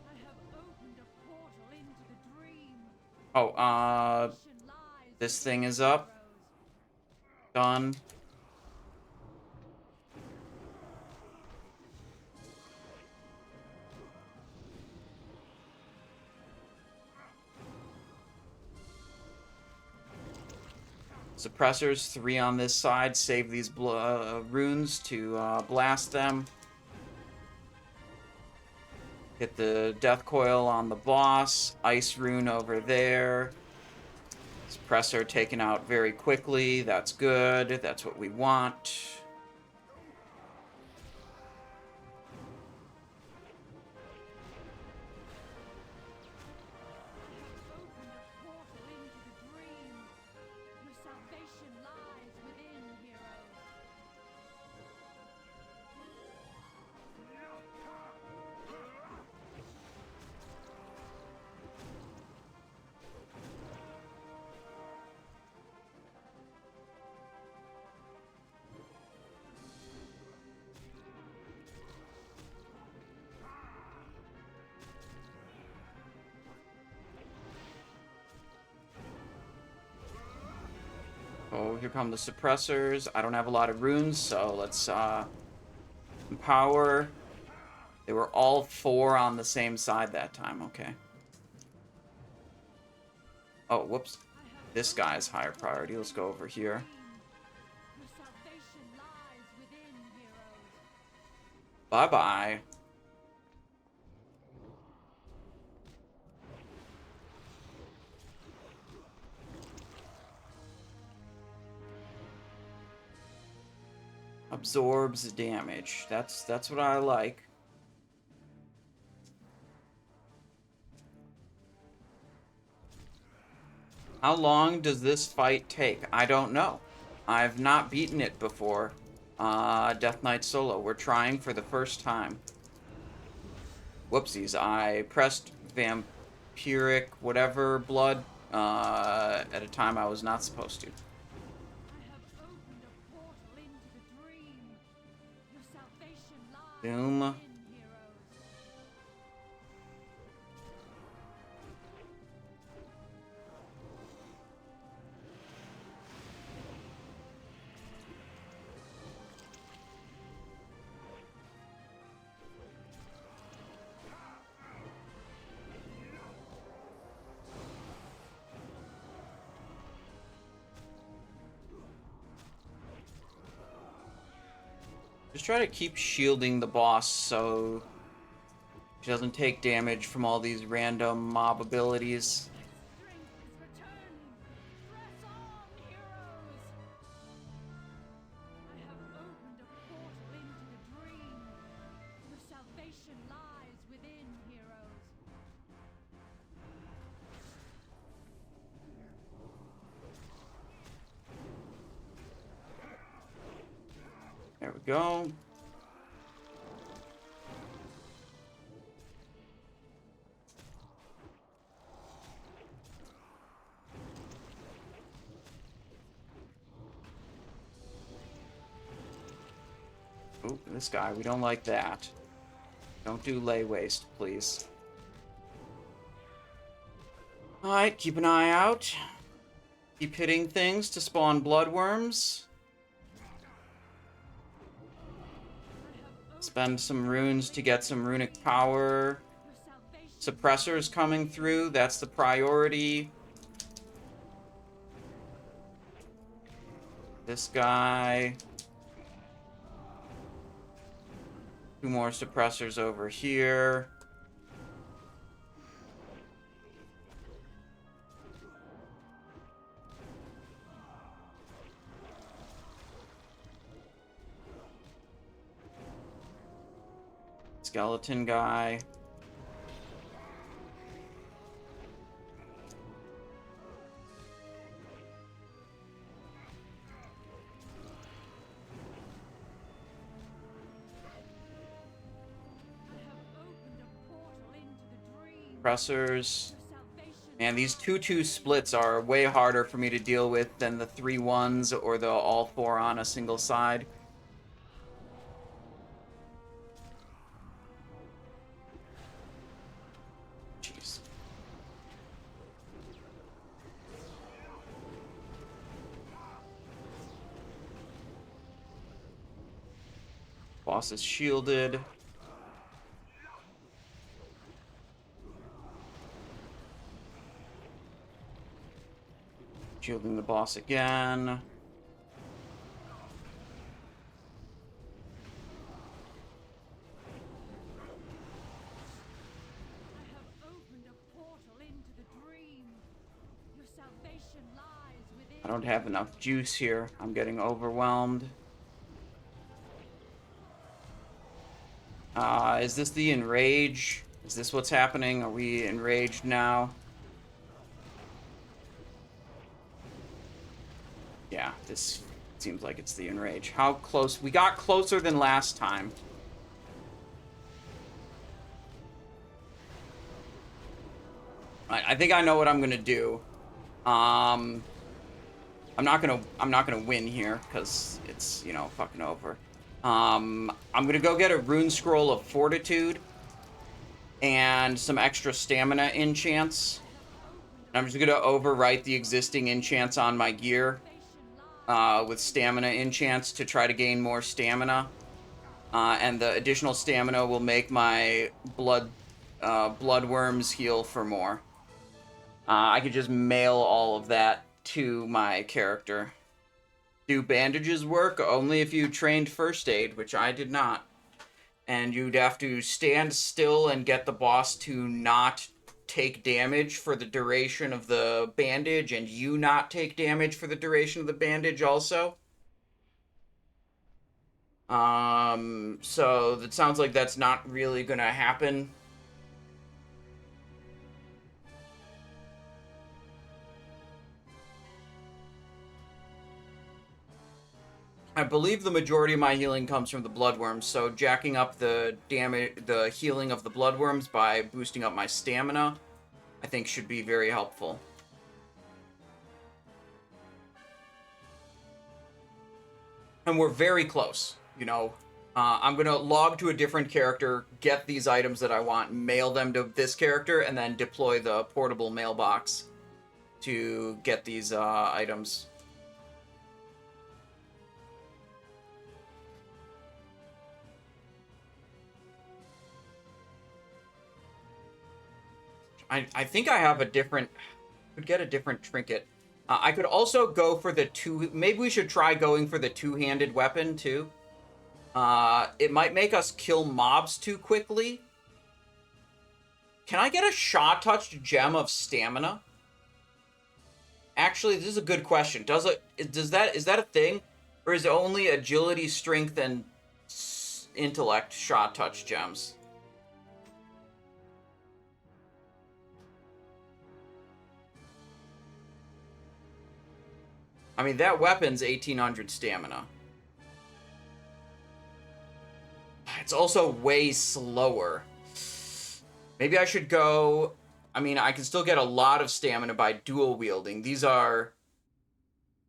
I have opened a portal into the dream. Oh, Salvation lies this within thing is up. heroes. Done. Suppressors, 3 on this side. Save these runes to blast them. Hit the death coil on the boss. Ice rune over there. Suppressor taken out very quickly. That's good. That's what we want. Opened a portal into the dream. Your salvation lies within, heroes. Oh, here come the suppressors. I don't have a lot of runes, so let's empower. They were all 4 on the same side that time. Okay. Oh, whoops. This guy's higher priority. Let's go over here. Your salvation lies within, heroes. Bye-bye. Absorbs damage. That's what I like. How long does this fight take? I don't know. I've not beaten it before. Death Knight solo. We're trying for the first time. Whoopsies. I pressed vampiric whatever blood at a time I was not supposed to. I have opened a portal into the dream. Your salvation lies Doom. within, heroes. Just try to keep shielding the boss so she doesn't take damage from all these random mob abilities. Strength is returning. Press on, heroes. I have opened a portal into the dream. Your salvation lies within, heroes. There we go. Ooh, this guy, we don't like that. Don't do lay waste, please. Alright, keep an eye out. Keep hitting things to spawn bloodworms. Spend some runes to get some runic power. Your salvation Suppressors coming through, that's the priority. This guy. 2 more suppressors over here. Skeleton guy. I have opened a portal into the dream. Suppressors. Your salvation And these 2/2 splits are way harder for me to deal with than the 3/1s or the all 4 on a single side. Jeez. Boss is shielded. Shielding the boss again. I don't have enough juice here. I'm getting overwhelmed. Is this the enrage? Is this what's happening? Are we enraged now? Yeah, this seems like it's the enrage. How close? We got closer than last time. I think I know what I'm gonna do. I'm not gonna win here because it's, you know, fucking over. I'm gonna go get a rune scroll of fortitude and some extra stamina enchants. I'm just gonna overwrite the existing enchants on my gear with stamina enchants to try to gain more stamina. And the additional stamina will make my bloodworms heal for more. I could just mail all of that to my character. Do bandages work? Only if you trained first aid, which I did not. And you'd have to stand still and get the boss to not take damage for the duration of the bandage, and you not take damage for the duration of the bandage also. So that sounds like that's not really gonna happen. I believe the majority of my healing comes from the bloodworms, so jacking up the healing of the bloodworms by boosting up my stamina, I think should be very helpful. And we're very close, you know. I'm gonna log to a different character, get these items that I want, mail them to this character, and then deploy the portable mailbox to get these items. I think I have a different... could get a different trinket. I could also go for the two... maybe we should try going for the two-handed weapon, too. It might make us kill mobs too quickly. Can I get a Shaw-touched gem of stamina? Actually, this is a good question. Is that a thing? Or is it only agility, strength, and intellect Shaw-touch gems? I mean, that weapon's 1800 stamina. It's also way slower. Maybe I should go... I mean, I can still get a lot of stamina by dual wielding. These are...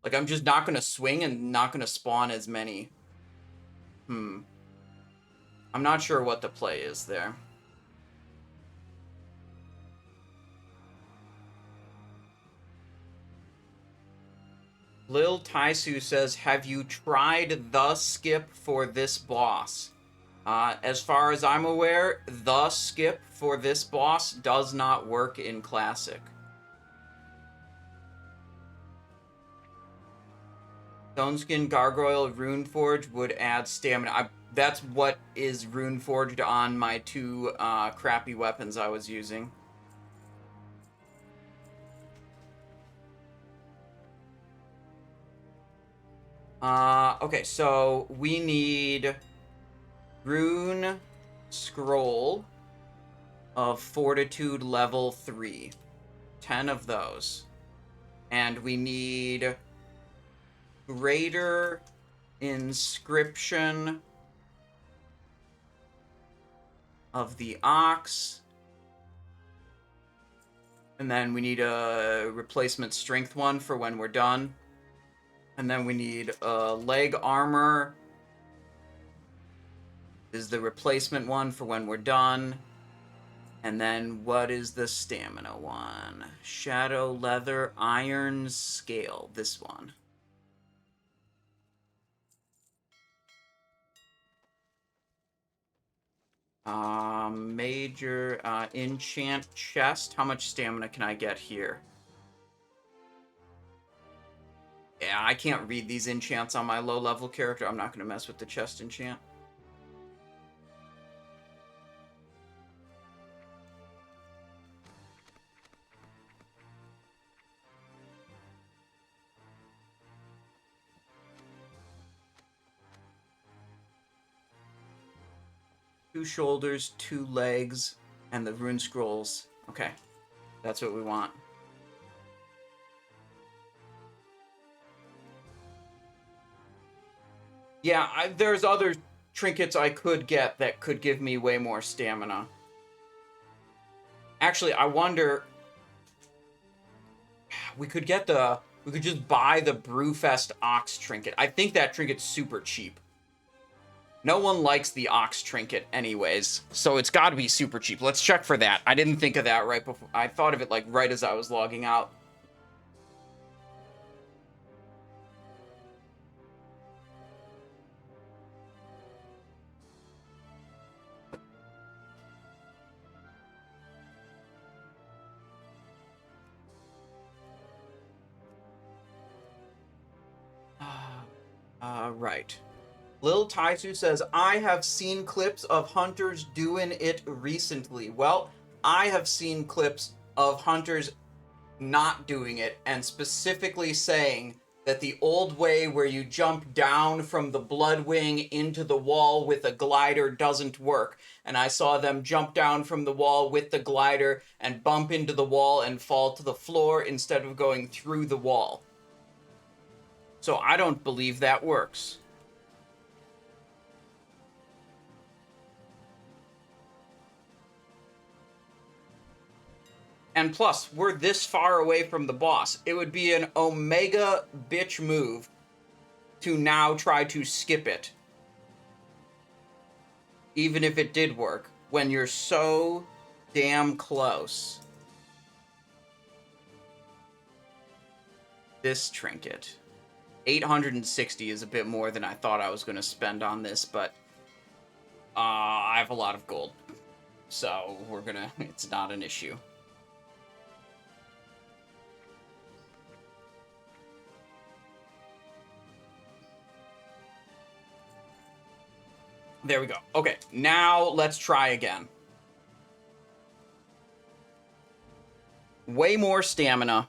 like, I'm just not going to swing and not going to spawn as many. I'm not sure what the play is there. Lil Taisu says, have you tried the skip for this boss? As far as I'm aware, the skip for this boss does not work in Classic. Stoneskin Gargoyle Runeforge would add stamina. That's what is Runeforged on my two crappy weapons I was using. Okay, so we need Rune Scroll of Fortitude level 3. 10 of those. And we need Greater Inscription of the Ox And then we need a replacement strength one for when we're done. And then we need leg armor. Is the replacement one for when we're done. And then what is the stamina one? Shadow leather, iron scale. This one. Major enchant chest. How much stamina can I get here? Yeah, I can't read these enchants on my low level character. I'm not going to mess with the chest enchant. Two shoulders, two legs, and the rune scrolls. Okay, that's what we want. Yeah, there's other trinkets I could get that could give me way more stamina. Actually, I wonder... We could just buy the Brewfest Ox trinket. I think that trinket's super cheap. No one likes the Ox trinket anyways, so it's got to be super cheap. Let's check for that. I didn't think of that right before. I thought of it like right as I was logging out. Right. Lil Taisu says, I have seen clips of hunters doing it recently. Well, I have seen clips of hunters not doing it, and specifically saying that the old way where you jump down from the Bloodwing into the wall with a glider doesn't work. And I saw them jump down from the wall with the glider and bump into the wall and fall to the floor instead of going through the wall. So I don't believe that works. And plus, we're this far away from the boss. It would be an omega bitch move to now try to skip it. Even if it did work, when you're so damn close. This trinket. 860 is a bit more than I thought I was going to spend on this, but I have a lot of gold. So it's not an issue. There we go. Okay, now let's try again. Way more stamina.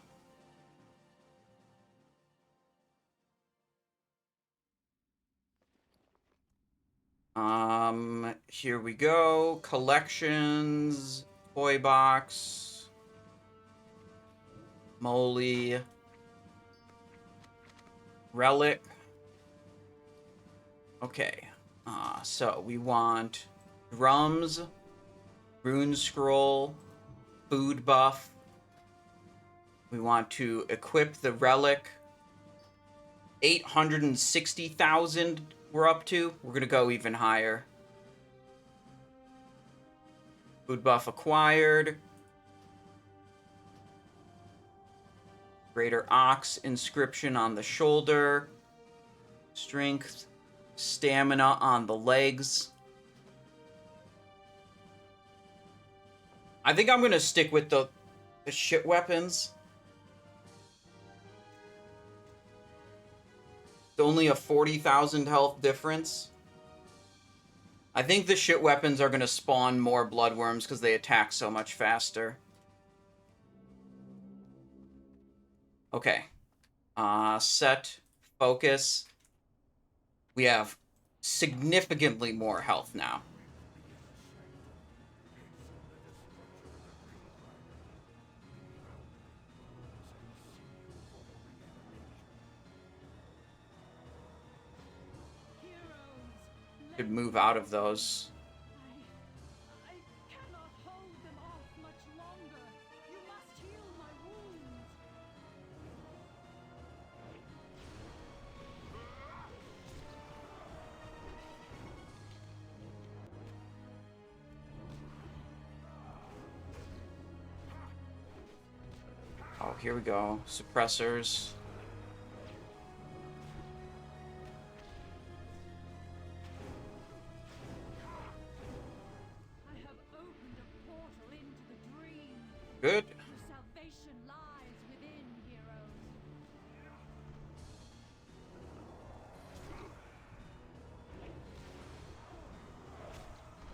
Here we go. Collections, toy box, moly, relic. Okay. So we want drums, rune scroll, food buff. We want to equip the relic. 860,000 we're up to. We're going to go even higher. Food buff acquired. Greater Ox inscription on the shoulder. Strength. Stamina on the legs. I think I'm going to stick with the shit weapons. It's only a 40,000 health difference. I think the shit weapons are going to spawn more bloodworms because they attack so much faster. Okay. Set. Focus. We have significantly more health now. Could move out of those. I cannot hold them off much longer. You must heal here we go. Suppressors. I have opened a portal into the dream. Good. The salvation lies within, heroes.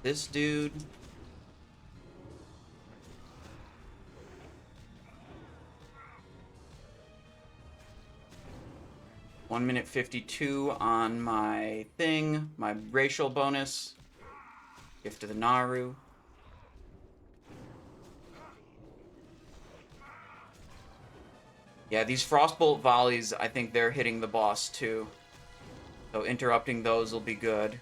This dude. One minute 52 on my thing, my racial bonus. Gift of the Naru. Yeah, these Frostbolt volleys, I think they're hitting the boss too. So interrupting those will be good.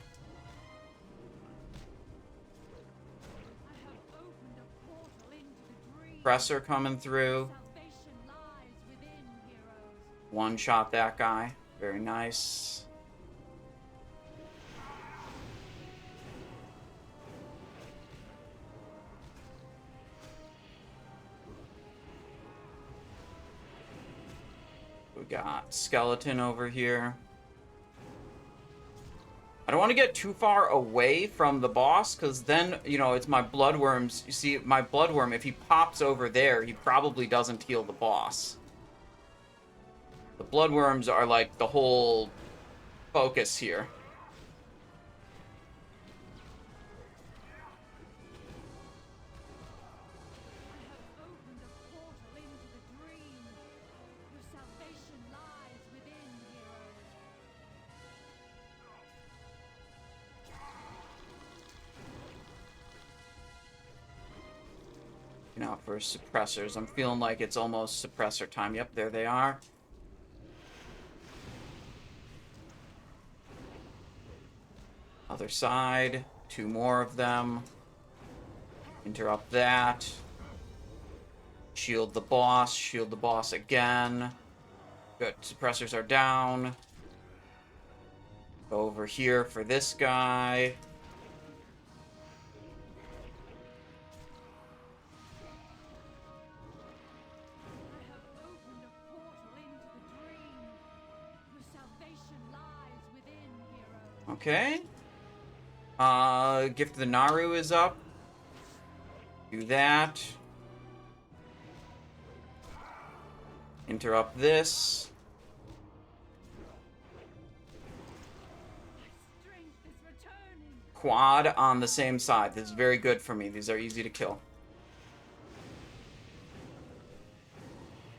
I have opened a portal into the dream. Presser coming through. Salvation lies within, heroes. One shot that guy. Very nice. We got skeleton over here. I don't want to get too far away from the boss, because then, you know, it's my bloodworms. You see, my bloodworm, if he pops over there, he probably doesn't heal the boss. The bloodworms are like the whole focus here. I have opened a portal into the dream. Your salvation lies within, heroes. Now for suppressors. I'm feeling like it's almost suppressor time. Yep, there they are. Other side. 2 more of them. Interrupt that. Shield the boss. Shield the boss again. Good. Suppressors are down. Go over here for this guy. I have opened a portal into the dream. Your salvation lies within, heroes. Okay. Gift of the Naru is up. Do that. Interrupt this. My strength is returning. Quad on the same side. This is very good for me. These are easy to kill.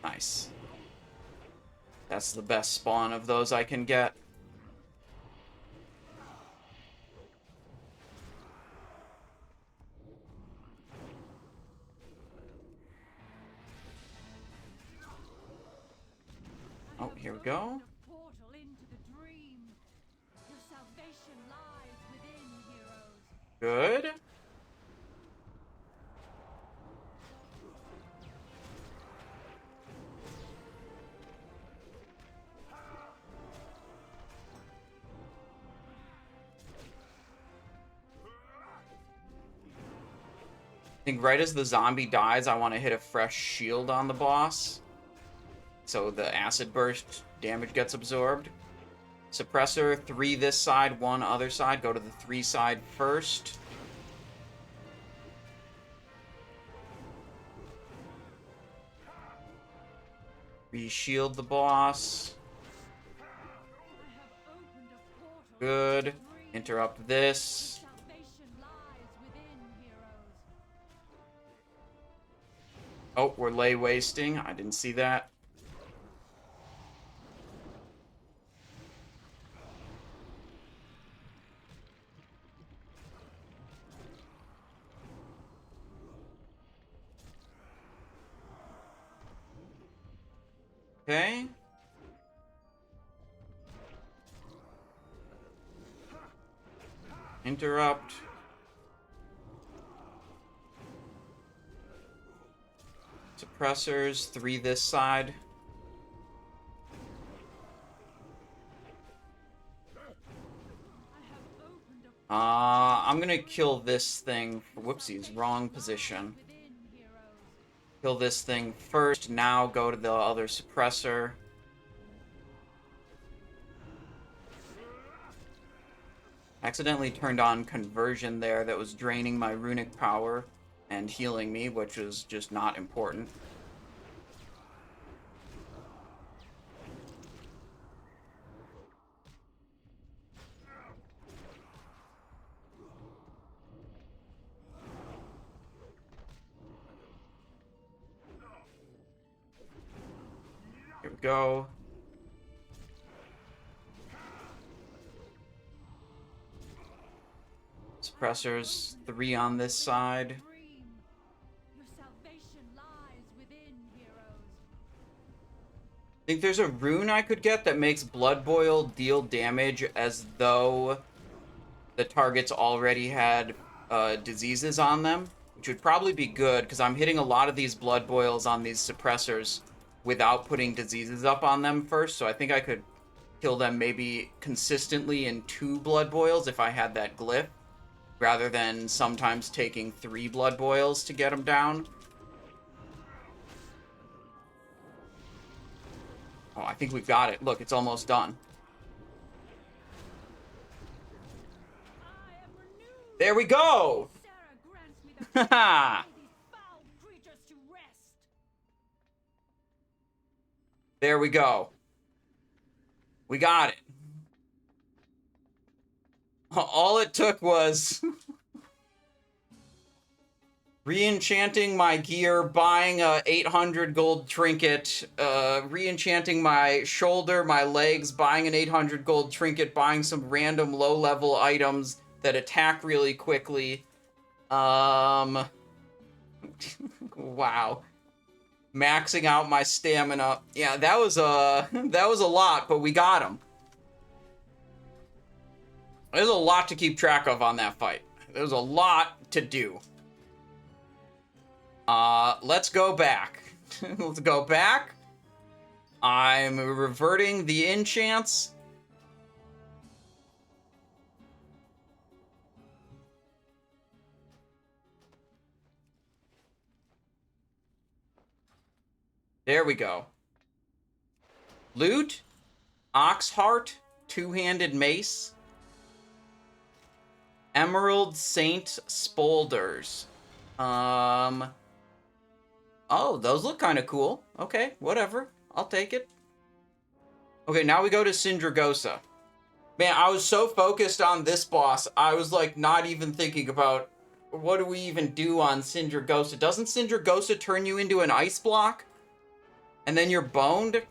Nice. That's the best spawn of those I can get. Oh, here we go. Opened a portal into the dream. Your salvation lies within, heroes. Good. I think right as the zombie dies, I want to hit a fresh shield on the boss. So the acid burst damage gets absorbed. Suppressor, 3 this side, 1 other side. Go to the 3 side first. Re-shield the boss. I have opened a portal. Good. into the dream. Interrupt this. Salvation lies within, heroes. Oh, we're lay wasting. I didn't see that. Okay. Interrupt. Suppressors, 3 this side. I have opened a I'm gonna kill this thing. Whoopsies, wrong position. within, heroes. Kill this thing first, now go to the other suppressor. Accidentally turned on conversion there that was draining my runic power and healing me, which was just not important. Here we go. Suppressors, 3 on this side. Your salvation lies within, heroes. I think there's a rune I could get that makes Blood Boil deal damage as though the targets already had diseases on them, which would probably be good, because I'm hitting a lot of these Blood Boils on these suppressors without putting diseases up on them first, so I think I could kill them maybe consistently in 2 Blood Boils if I had that glyph, rather than sometimes taking 3 Blood Boils to get them down. Oh, I think we've got it. Look, it's almost done. I am renewed. There we go! Sarah grants me the Haha! these foul creatures to rest. There we go. We got it. All it took was re-enchanting my gear, buying a 800 gold trinket, re-enchanting my shoulder, my legs, buying an 800 gold trinket, buying some random low-level items that attack really quickly. Wow. Maxing out my stamina. Yeah, that was a lot, but we got him. There's a lot to keep track of on that fight. There's a lot to do. Let's go back. Let's go back. I'm reverting the enchants. There we go. Loot. Oxheart. Two-handed mace. Emerald Saint Spolders. Oh, those look kind of cool. Okay, whatever. I'll take it. Okay, now we go to Sindragosa. Man, I was so focused on this boss, I was like not even thinking about what do we even do on Sindragosa. Doesn't Sindragosa turn you into an ice block? And then you're boned?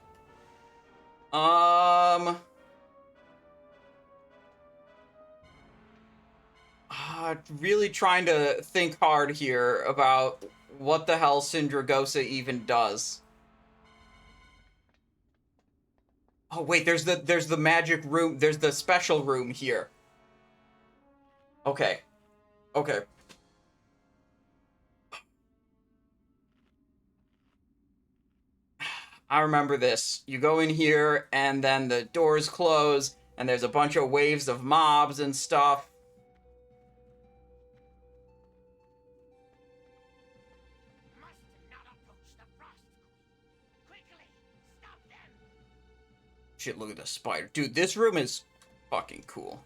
Really trying to think hard here about what the hell Sindragosa even does. Oh wait, there's the magic room, there's the special room here. Okay. Okay. I remember this. You go in here and then the doors close and there's a bunch of waves of mobs and stuff. Shit, look at the spider. Dude, this room is fucking cool.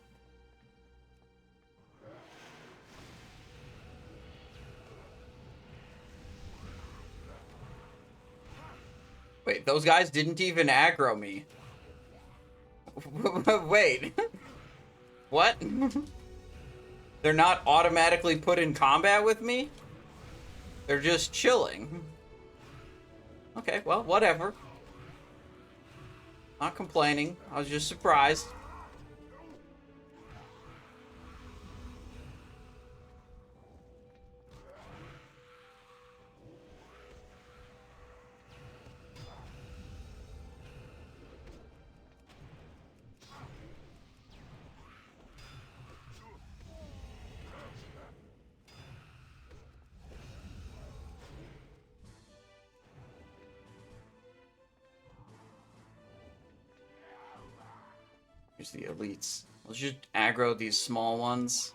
Wait, those guys didn't even aggro me. Wait. What? They're not automatically put in combat with me? They're just chilling. Okay, well, whatever. Not complaining. I was just surprised. Here's the elites. Let's just aggro these small ones.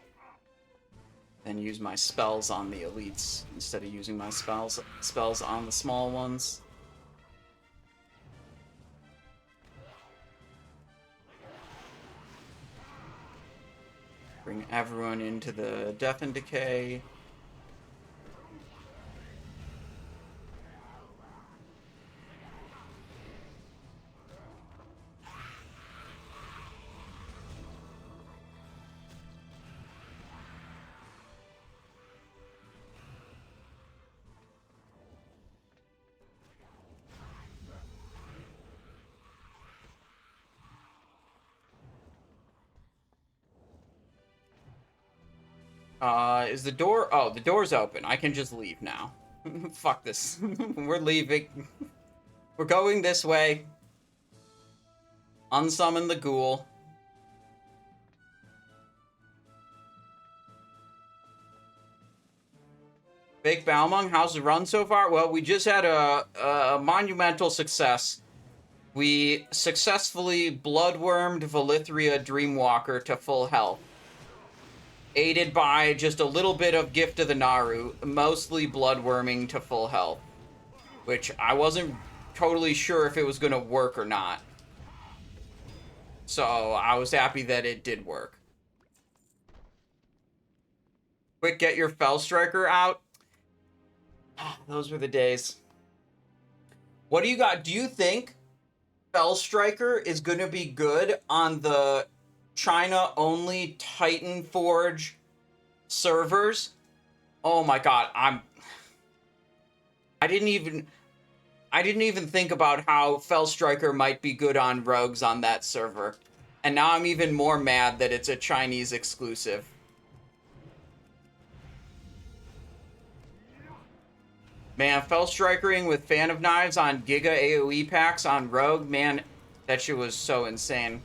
And use my spells on the elites instead of using my spells on the small ones. Bring everyone into the Death and Decay. Is the door... Oh, the door's open. I can just leave now. Fuck this. We're leaving. We're going this way. Unsummon the ghoul. Fake Balmung, how's the run so far? Well, we just had a monumental success. We successfully bloodwormed Valithria Dreamwalker to full health. Aided by just a little bit of Gift of the Naru, mostly bloodworming to full health. Which I wasn't totally sure if it was going to work or not. So I was happy that it did work. Quick, get your Fell Striker out. Those were the days. What do you got? Do you think Fell Striker is going to be good on the China-only Titan Forge servers? Oh my god, I didn't even think about how Fell Striker might be good on rogues on that server. And now I'm even more mad that it's a Chinese exclusive. Man, Fell Strikering with Fan of Knives on Giga AoE packs on Rogue, man, that shit was so insane.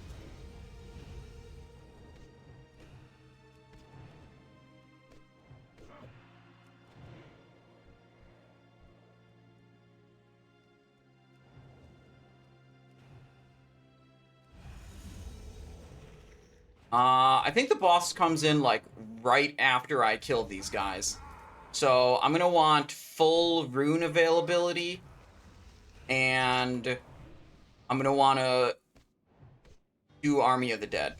I think the boss comes in, like, right after I kill these guys. So, I'm gonna want full rune availability. And I'm gonna want to do Army of the Dead.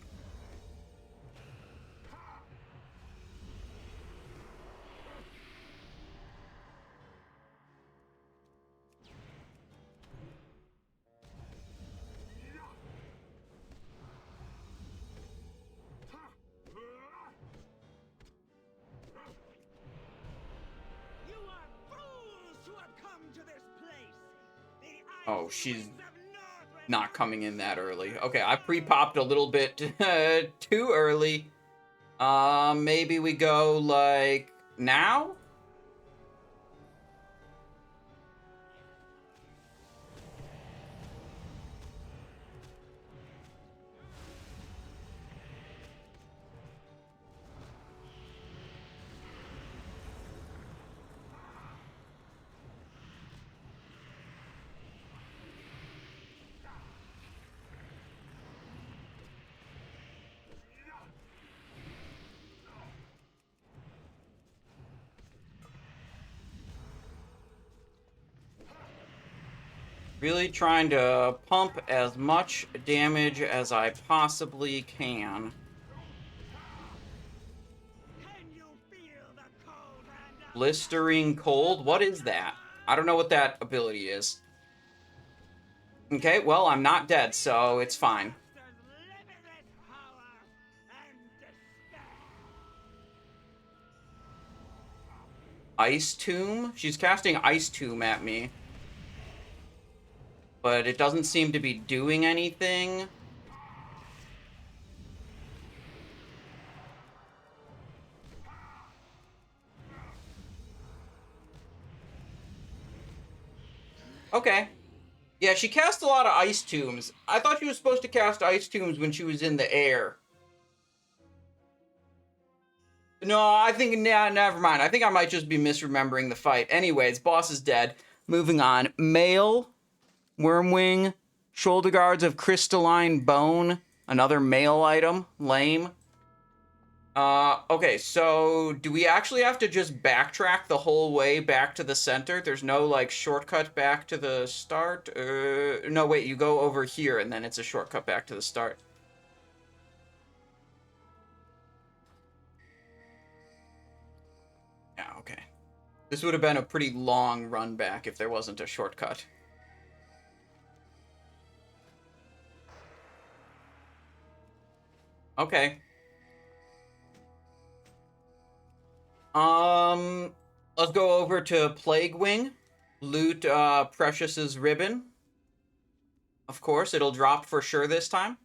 Oh, she's not coming in that early. Okay, I pre-popped a little bit too early. Maybe we go, like, now? Really trying to pump as much damage as I possibly can. Blistering Cold? What is that? I don't know what that ability is. Okay, well, I'm not dead, so it's fine. Ice Tomb? She's casting Ice Tomb at me. But it doesn't seem to be doing anything. Okay. Yeah, she cast a lot of Ice Tombs. I thought she was supposed to cast Ice Tombs when she was in the air. No, I think, nah, never mind. I think I might just be misremembering the fight. Anyways, boss is dead. Moving on. Mail. Wormwing, shoulder guards of crystalline bone, another male item, lame. Okay, so do we actually have to just backtrack the whole way back to the center? There's no, like, shortcut back to the start? No, wait, you go over here, and then it's a shortcut back to the start. Yeah, okay. This would have been a pretty long run back if there wasn't a shortcut. Okay. Let's go over to Plague Wing. Loot, Precious's ribbon. Of course, it'll drop for sure this time.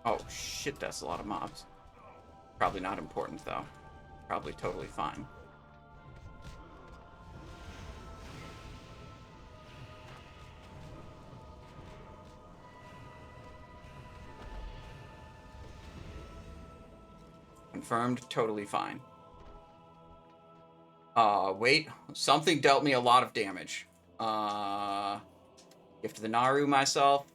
Oh, shit, that's a lot of mobs. Probably not important, though. Probably totally fine. Confirmed, totally fine. Wait. Something dealt me a lot of damage. Gift the Naru myself.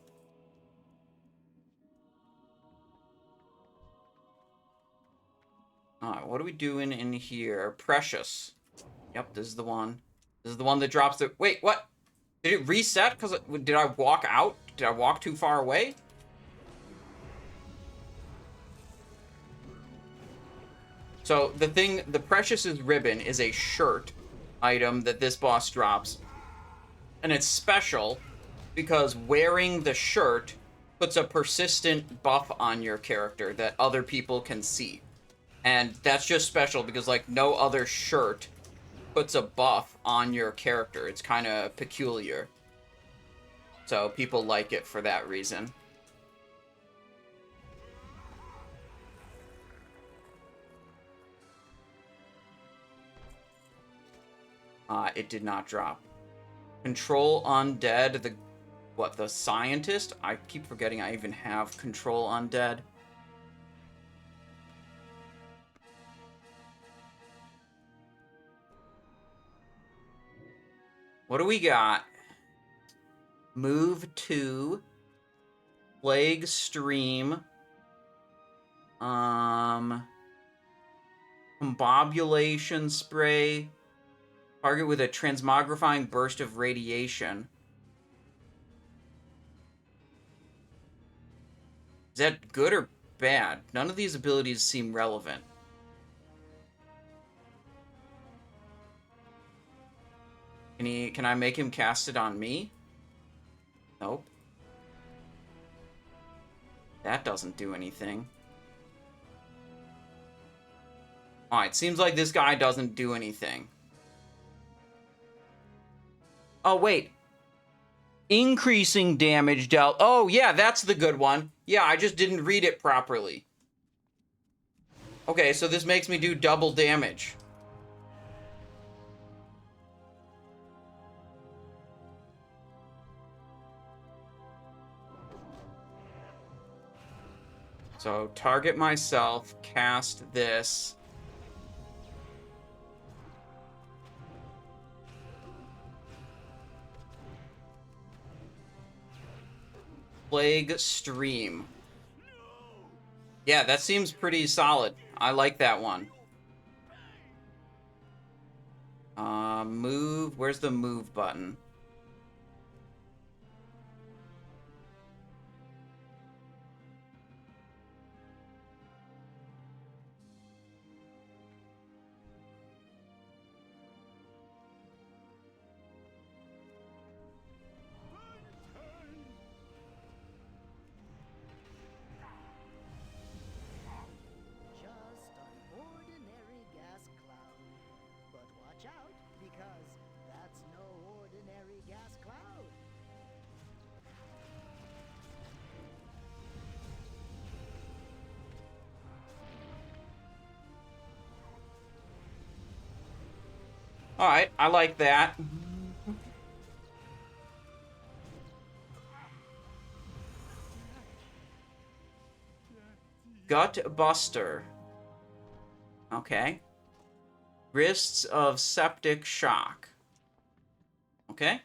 Alright, what are we doing in here? Precious. Yep, this is the one. This is the one that drops the... Wait, what? Did it reset? Because did I walk out? Did I walk too far away? So, the Precious's ribbon is a shirt item that this boss drops. And it's special because wearing the shirt puts a persistent buff on your character that other people can see. And that's just special because, like, no other shirt puts a buff on your character. It's kind of peculiar. So people like it for that reason. It did not drop. Control Undead, the scientist? I keep forgetting I even have Control Undead. What do we got? Move 2. Plague Stream. Combobulation Spray. Target with a transmogrifying burst of radiation. Is that good or bad? None of these abilities seem relevant. Can I make him cast it on me? Nope. That doesn't do anything. Alright, seems like this guy doesn't do anything. Oh, wait. Increasing damage dealt. Oh, yeah, that's the good one. Yeah, I just didn't read it properly. Okay, so this makes me do double damage. So, target myself, cast this. Plague Stream. Yeah, that seems pretty solid. I like that one. Move. Where's the move button? Alright, I like that. Gut Buster. Okay. Wrists of septic shock. Okay.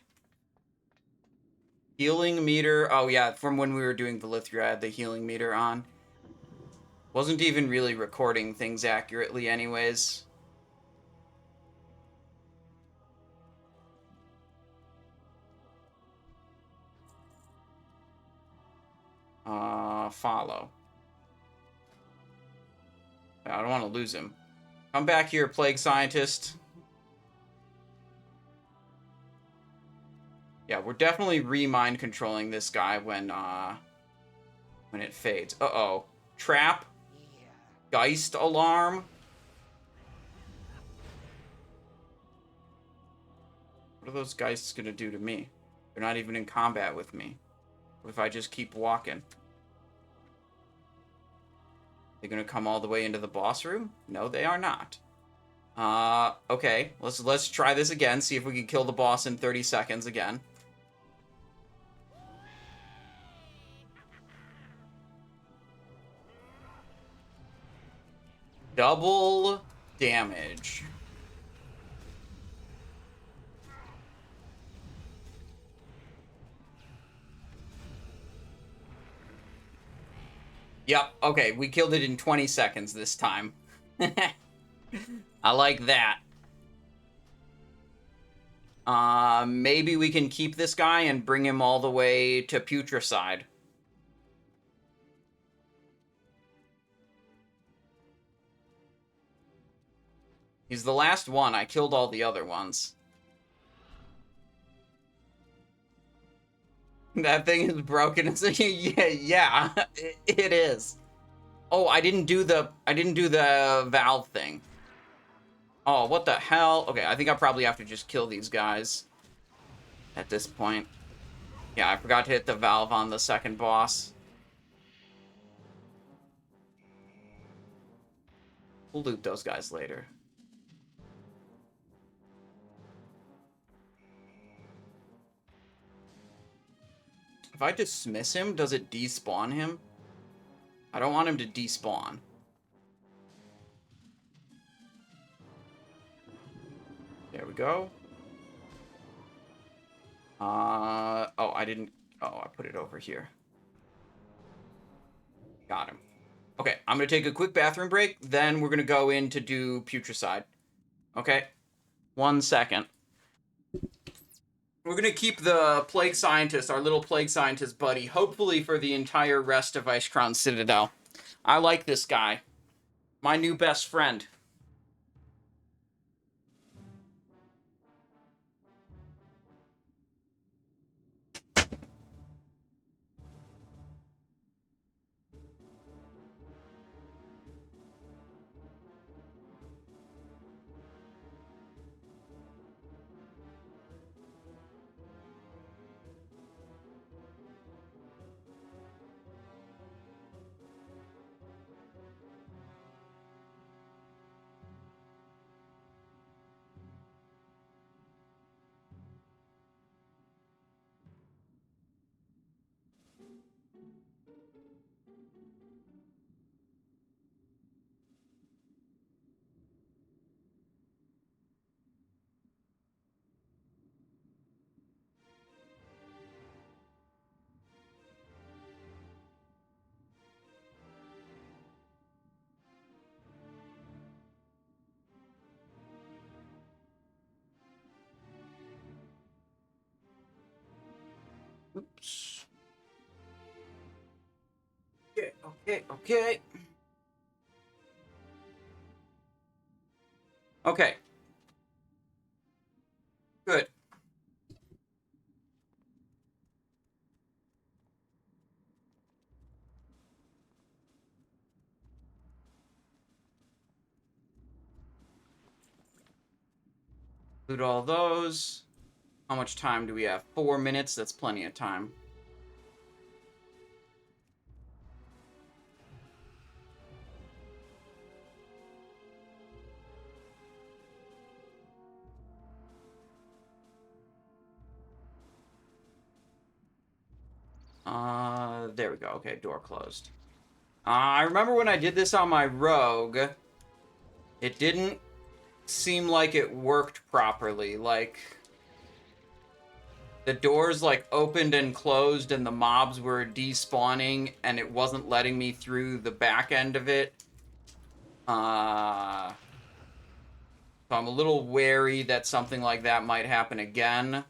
Healing meter. Oh, yeah, from when we were doing Valithria, I had the healing meter on. Wasn't even really recording things accurately anyways. Follow. I don't want to lose him. Come back here, Plague Scientist. Yeah, we're definitely re-mind controlling this guy when it fades. Uh-oh. Trap. Geist alarm. What are those Geists gonna do to me? They're not even in combat with me. What if I just keep walking? They're gonna come all the way into the boss room? No, they are not. Okay. Let's try this again. See if we can kill the boss in 30 seconds again. Double damage. Yep, okay, we killed it in 20 seconds this time. I like that. Maybe we can keep this guy and bring him all the way to Putricide. He's the last one. I killed all the other ones. That thing is broken. It's yeah, it is. Oh, I didn't do the valve thing. Oh, what the hell? Okay, I think I probably have to just kill these guys at this point. Yeah, I forgot to hit the valve on the second boss. We'll loot those guys later. If I dismiss him, does it despawn him? I don't want him to despawn. There we go. Oh, I didn't... Oh, I put it over here. Got him. Okay, I'm going to take a quick bathroom break, then we're going to go in to do Putricide. Okay? 1 second. We're going to keep the Plague Scientist, our little Plague Scientist buddy, hopefully for the entire rest of Icecrown Citadel. I like this guy. My new best friend. Oops. Okay. Okay. Good. Loot all those. How much time do we have? 4 minutes? That's plenty of time. There we go. Okay, door closed. I remember when I did this on my rogue, it didn't seem like it worked properly. Like, the doors, like, opened and closed and the mobs were despawning and it wasn't letting me through the back end of it. So I'm a little wary that something like that might happen again.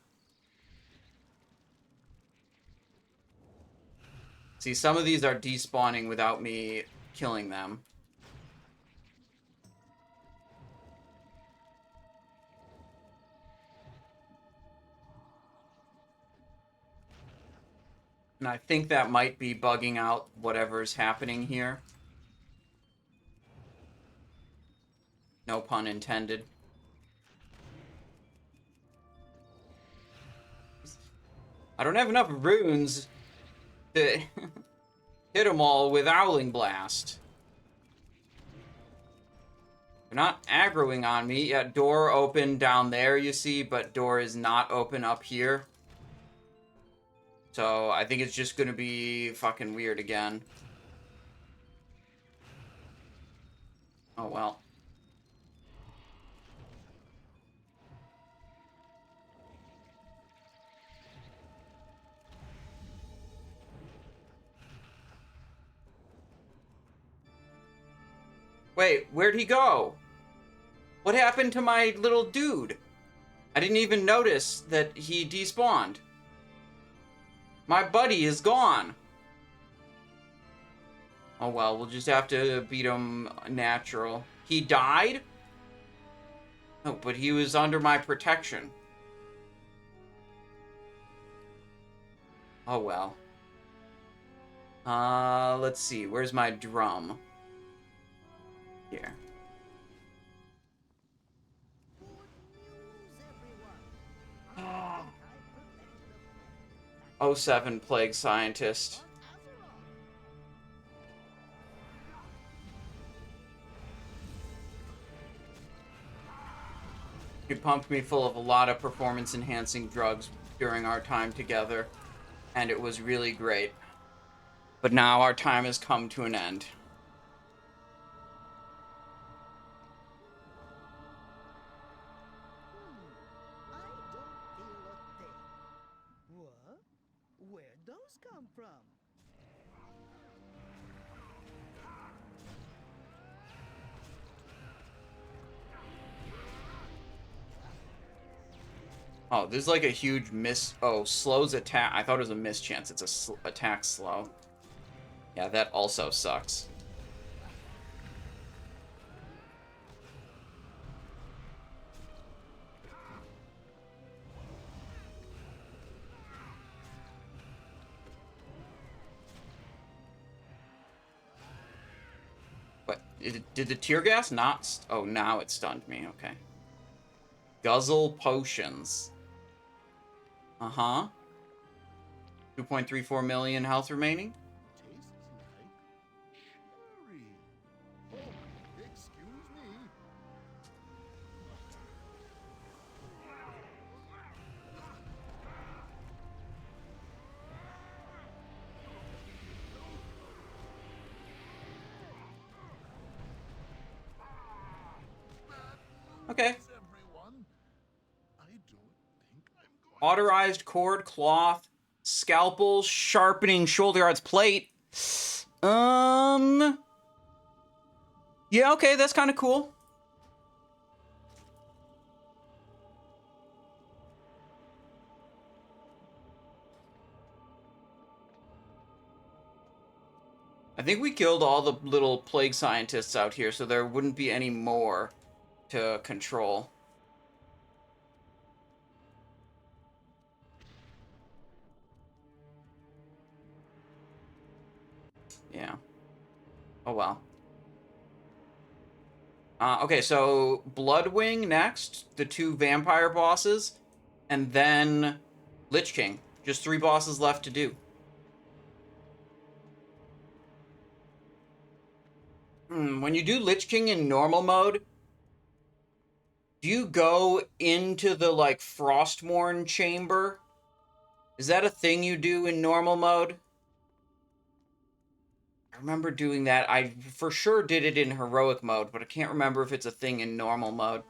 See, some of these are despawning without me killing them. And I think that might be bugging out whatever's happening here. No pun intended. I don't have enough runes to hit them all with Owling Blast. They're not aggroing on me. Yeah, door open down there, you see, but door is not open up here. So I think it's just gonna be fucking weird again. Oh well. Wait, where'd he go? What happened to my little dude? I didn't even notice that he despawned. My buddy is gone. Oh well, we'll just have to beat him natural. He died? No, but he was under my protection. Oh well. Let's see. Where's my drum? Here. Oh, 07 Plague Scientist. He pumped me full of a lot of performance-enhancing drugs during our time together, and it was really great. But now our time has come to an end. I don't feel a thing. What? Where'd those come from? Oh, there's like a huge miss. Oh, slows attack. I thought it was a miss chance. It's a attack slow. Yeah, that also sucks. What? Did the tear gas not... Oh, now it stunned me. Okay. Guzzle potions. Uh-huh. 2.34 million health remaining. Tastes like sherry. Oh, excuse me. Okay. Everyone, I don't think I'm going. Autorized cord, cloth, scalpel, sharpening shoulder guards, plate. Yeah, okay, that's kind of cool. I think we killed all the little plague scientists out here, so there wouldn't be any more to control. Yeah. Oh well. Okay, so Bloodwing next, the 2 vampire bosses, and then Lich King. Just 3 bosses left to do. When you do Lich King in normal mode, do you go into the, like, Frostmourne chamber? Is that a thing you do in normal mode? I remember doing that. I for sure did it in heroic mode, but I can't remember if it's a thing in normal mode.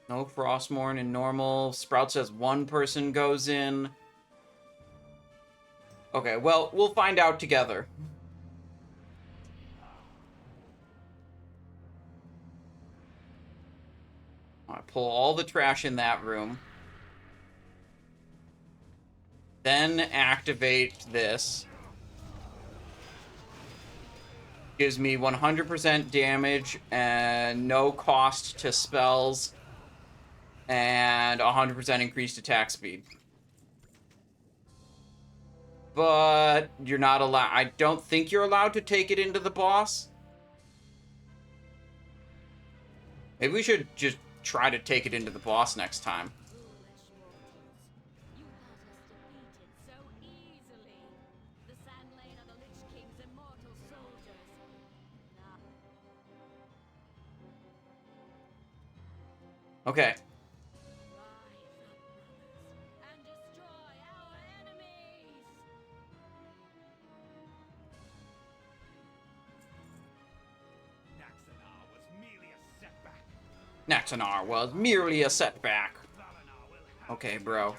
No Frostmourne in normal. Sprout says one person goes in. Okay, well, we'll find out together. I pull all the trash in that room. Then activate this. Gives me 100% damage and no cost to spells. And 100% increased attack speed. But you're not allowed... I don't think you're allowed to take it into the boss. Maybe we should just try to take it into the boss next time. Foolish mortals. You thought us defeated so easily. The Sand Lane are the Lich King's immortal soldiers. Now, Okay. rise up, brothers, and destroy our enemies! Naxanar was merely a setback. Okay, bro.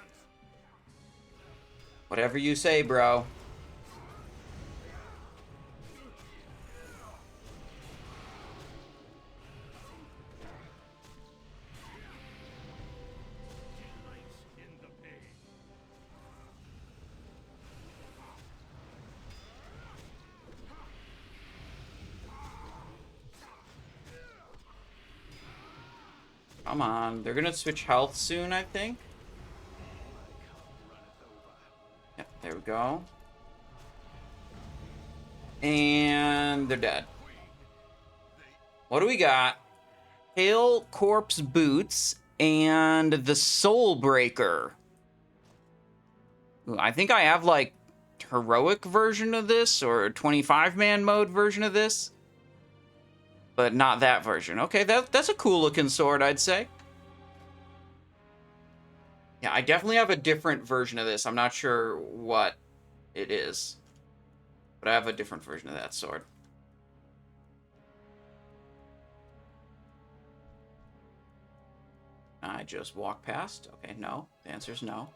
Whatever you say, bro. Come on, they're gonna switch health soon, I think. Yep, there we go. And they're dead. What do we got? Pale Corpse Boots and the Soul Breaker. Ooh, I think I have like heroic version of this or 25-man mode version of this. But not that version. Okay, that's a cool looking sword, I'd say. Yeah, I definitely have a different version of this. I'm not sure what it is. But I have a different version of that sword. I just walk past. Okay, no. The answer is no.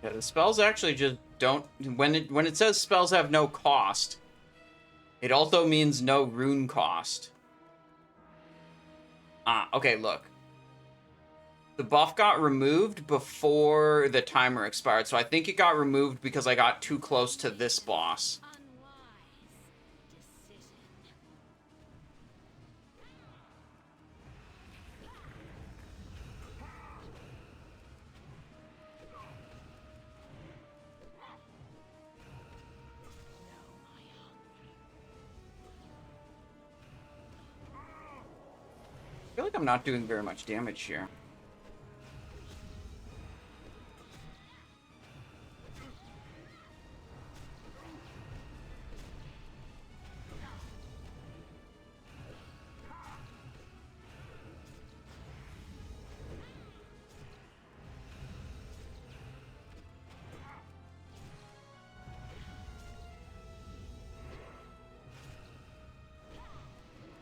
Yeah, the spells actually just don't... When it says spells have no cost, it also means no rune cost. Ah, okay, look. The buff got removed before the timer expired, so I think it got removed because I got too close to this boss. unwise decision. I feel like I'm not doing very much damage here.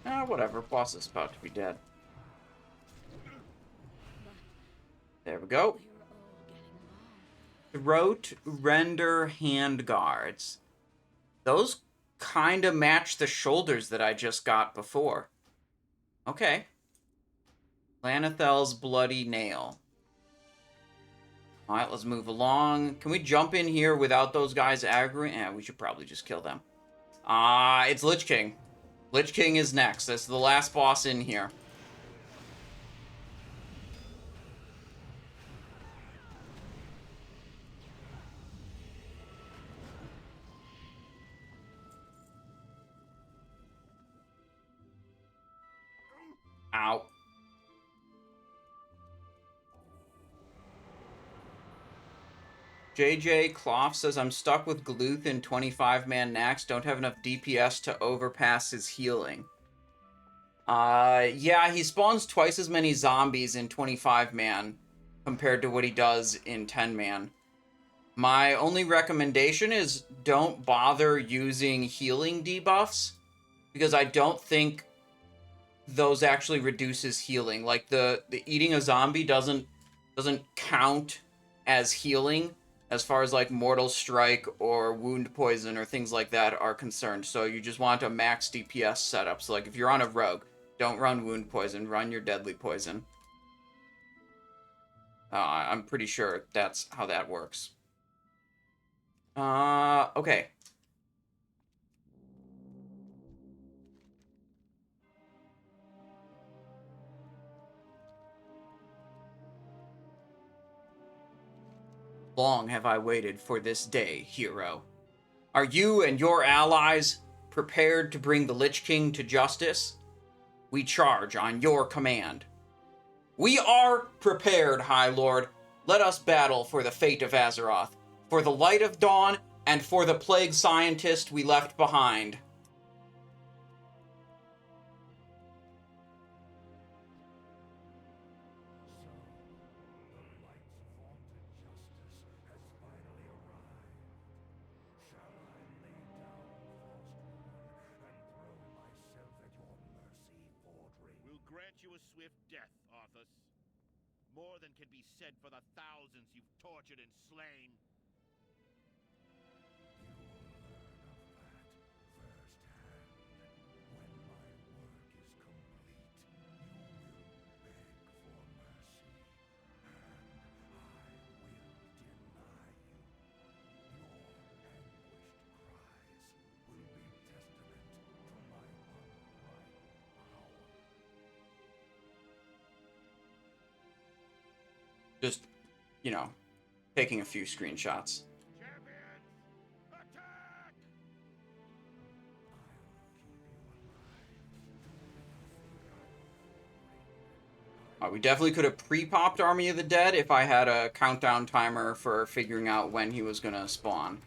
Ah, whatever. Boss is about to be dead. There we go. Throat Render Hand Guards. Those kind of match the shoulders that I just got before. Okay. Lana'thel's Bloody Nail. Alright, let's move along. Can we jump in here without those guys aggroing? Yeah, we should probably just kill them. It's Lich King. Lich King is next. That's the last boss in here. Ow. JJ Clough says, I'm stuck with Gluth in 25-man Nax. Don't have enough DPS to overpass his healing. Yeah, he spawns twice as many zombies in 25-man compared to what he does in 10-man. My only recommendation is don't bother using healing debuffs, because I don't think those actually reduces healing. Like, the eating a zombie doesn't count as healing as far as, like, Mortal Strike or Wound Poison or things like that are concerned. So you just want a max DPS setup. So, like, if you're on a rogue, don't run Wound Poison, run your Deadly Poison. I'm pretty sure that's how that works. Okay. Long have I waited for this day, hero. Are you and your allies prepared to bring the Lich King to justice? We charge on your command. We are prepared, High Lord. Let us battle for the fate of Azeroth, for the light of dawn, and for the plague scientist we left behind. We'll grant you a swift death, Arthas. More than can be said for the thousands you've tortured and slain. Just, you know, taking a few screenshots. Champions, attack! We definitely could have pre-popped Army of the Dead if I had a countdown timer for figuring out when he was going to spawn.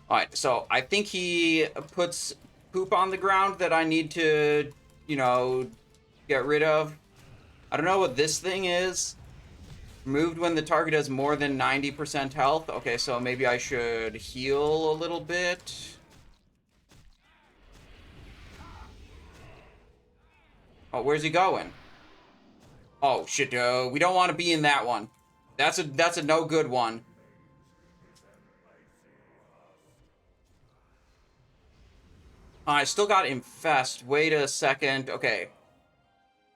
Alright, so I think he puts poop on the ground that I need to, you know, get rid of. I don't know what this thing is. Removed when the target has more than 90% health. Okay, so maybe I should heal a little bit. Oh, where's he going? Oh, shit, we don't want to be in that one. That's a no good one. I still got Infest. Wait a second. Okay.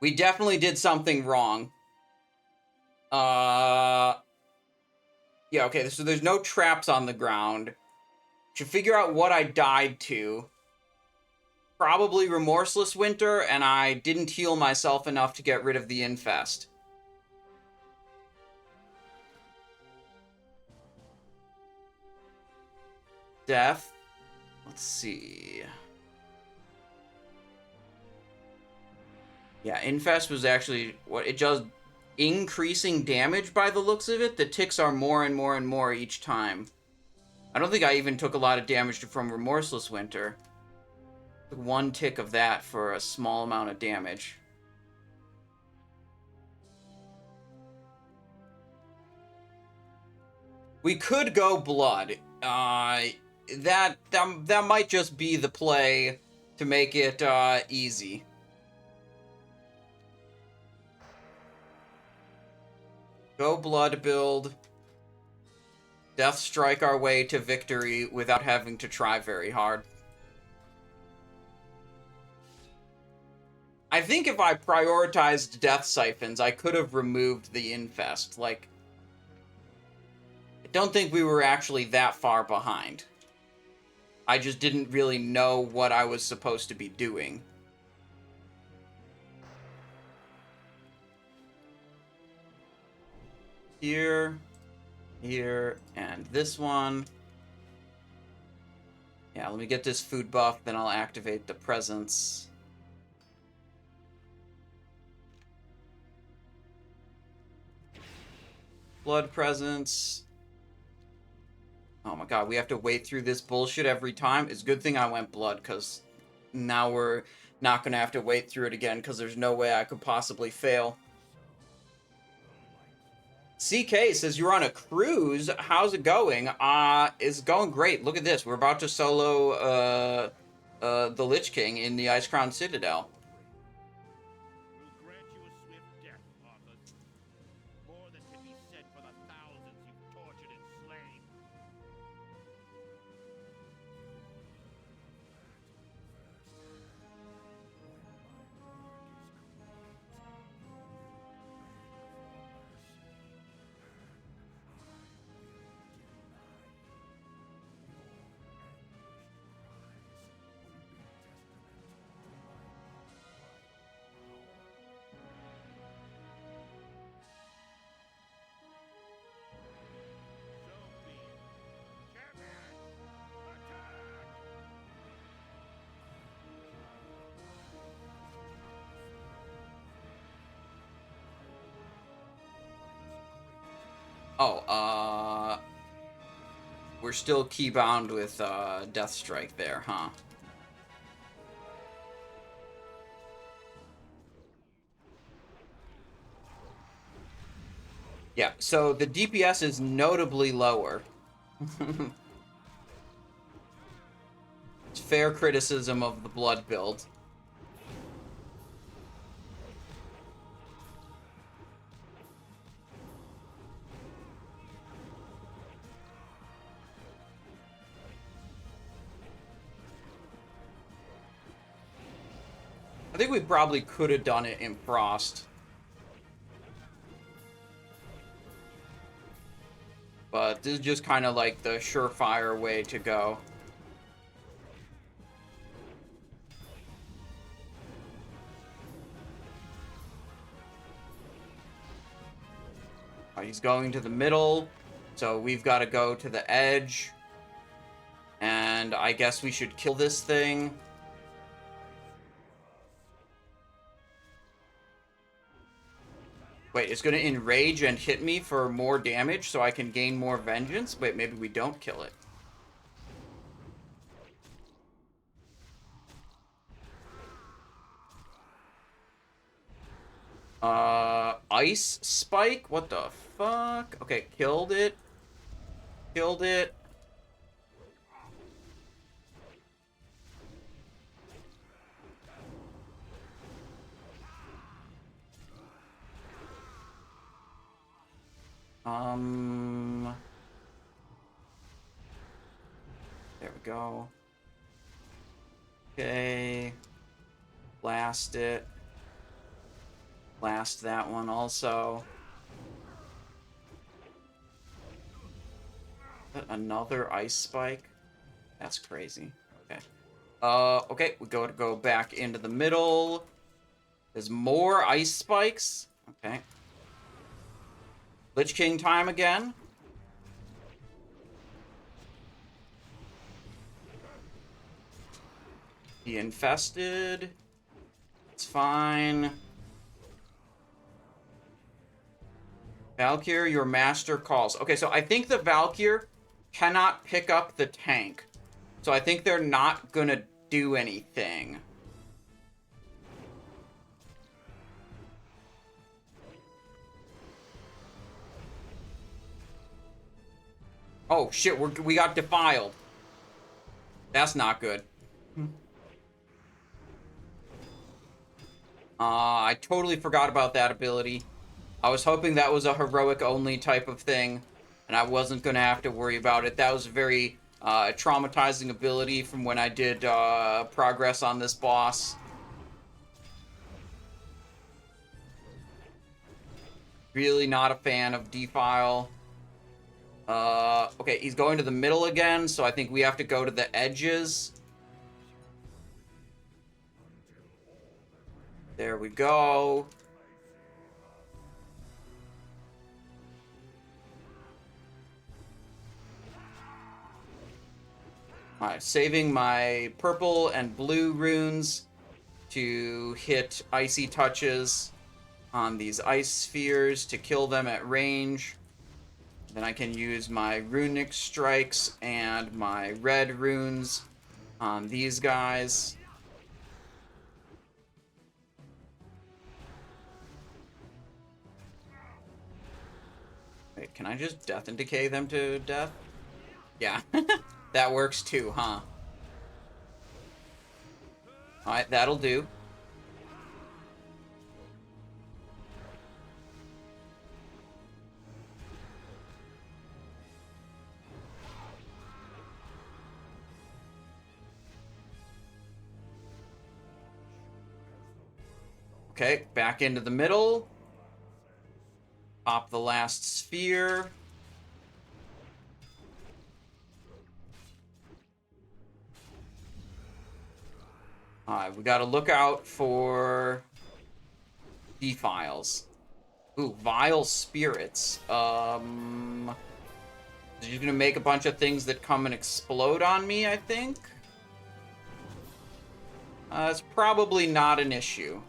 We definitely did something wrong. Yeah, okay, so there's no traps on the ground. Should figure out what I died to. Probably Remorseless Winter, and I didn't heal myself enough to get rid of the Infest. Death. Let's see. Yeah, Infest was actually what it does, increasing damage by the looks of it. The ticks are more and more and more each time. I don't think I even took a lot of damage from Remorseless Winter. Took one tick of that for a small amount of damage. We could go Blood. That might just be the play to make it easy. Go Blood build. Death strike our way to victory without having to try very hard. I think if I prioritized Death Siphons, I could have removed the Infest. Like, I don't think we were actually that far behind. I just didn't really know what I was supposed to be doing. Here, and this one. Yeah, let me get this food buff, then I'll activate the presence. Blood presence. Oh my god, we have to wait through this bullshit every time. It's a good thing I went Blood, because now we're not gonna have to wait through it again because there's no way I could possibly fail. CK says you're on a cruise. How's it going? It's going great. Look at this. We're about to solo the Lich King in the Icecrown Citadel. We'll grant you a swift death, Arthas. More than can be said for the thousands you've tortured and slain. So be it. Champions, attack! Oh, we're still keybound with Death Strike there, huh? Yeah, so the DPS is notably lower. It's fair criticism of the blood build. I think we probably could have done it in Frost. But this is just kind of like the surefire way to go. He's going to the middle, so we've got to go to the edge. And I guess we should kill this thing. Wait, it's going to enrage and hit me for more damage so I can gain more vengeance? Wait, maybe we don't kill it. Ice Spike? What the fuck? Okay, killed it. Killed it. There we go. Okay. Blast it. Blast that one also. Another ice spike? That's crazy. Okay. Okay, we go back into the middle. There's more ice spikes. Okay. Lich King time again. He infested. It's fine. Valkyr, your master calls. Okay, so I think the Valkyr cannot pick up the tank. So I think they're not gonna do anything. Oh shit, we got defiled. That's not good. I totally forgot about that ability. I was hoping that was a heroic only type of thing, and I wasn't gonna have to worry about it. That was a very traumatizing ability from when I did progress on this boss. Really not a fan of Defile. Okay, he's going to the middle again, so I think we have to go to the edges. There we go. Alright, saving my purple and blue runes to hit icy touches on these ice spheres to kill them at range. Then I can use my runic strikes and my red runes on these guys. Wait, can I just death and decay them to death? Yeah, that works too, huh? Alright, that'll do. Okay, back into the middle. Pop the last sphere. Alright, we gotta look out for defiles. Ooh, vile spirits. You're gonna make a bunch of things that come and explode on me, I think? It's probably not an issue.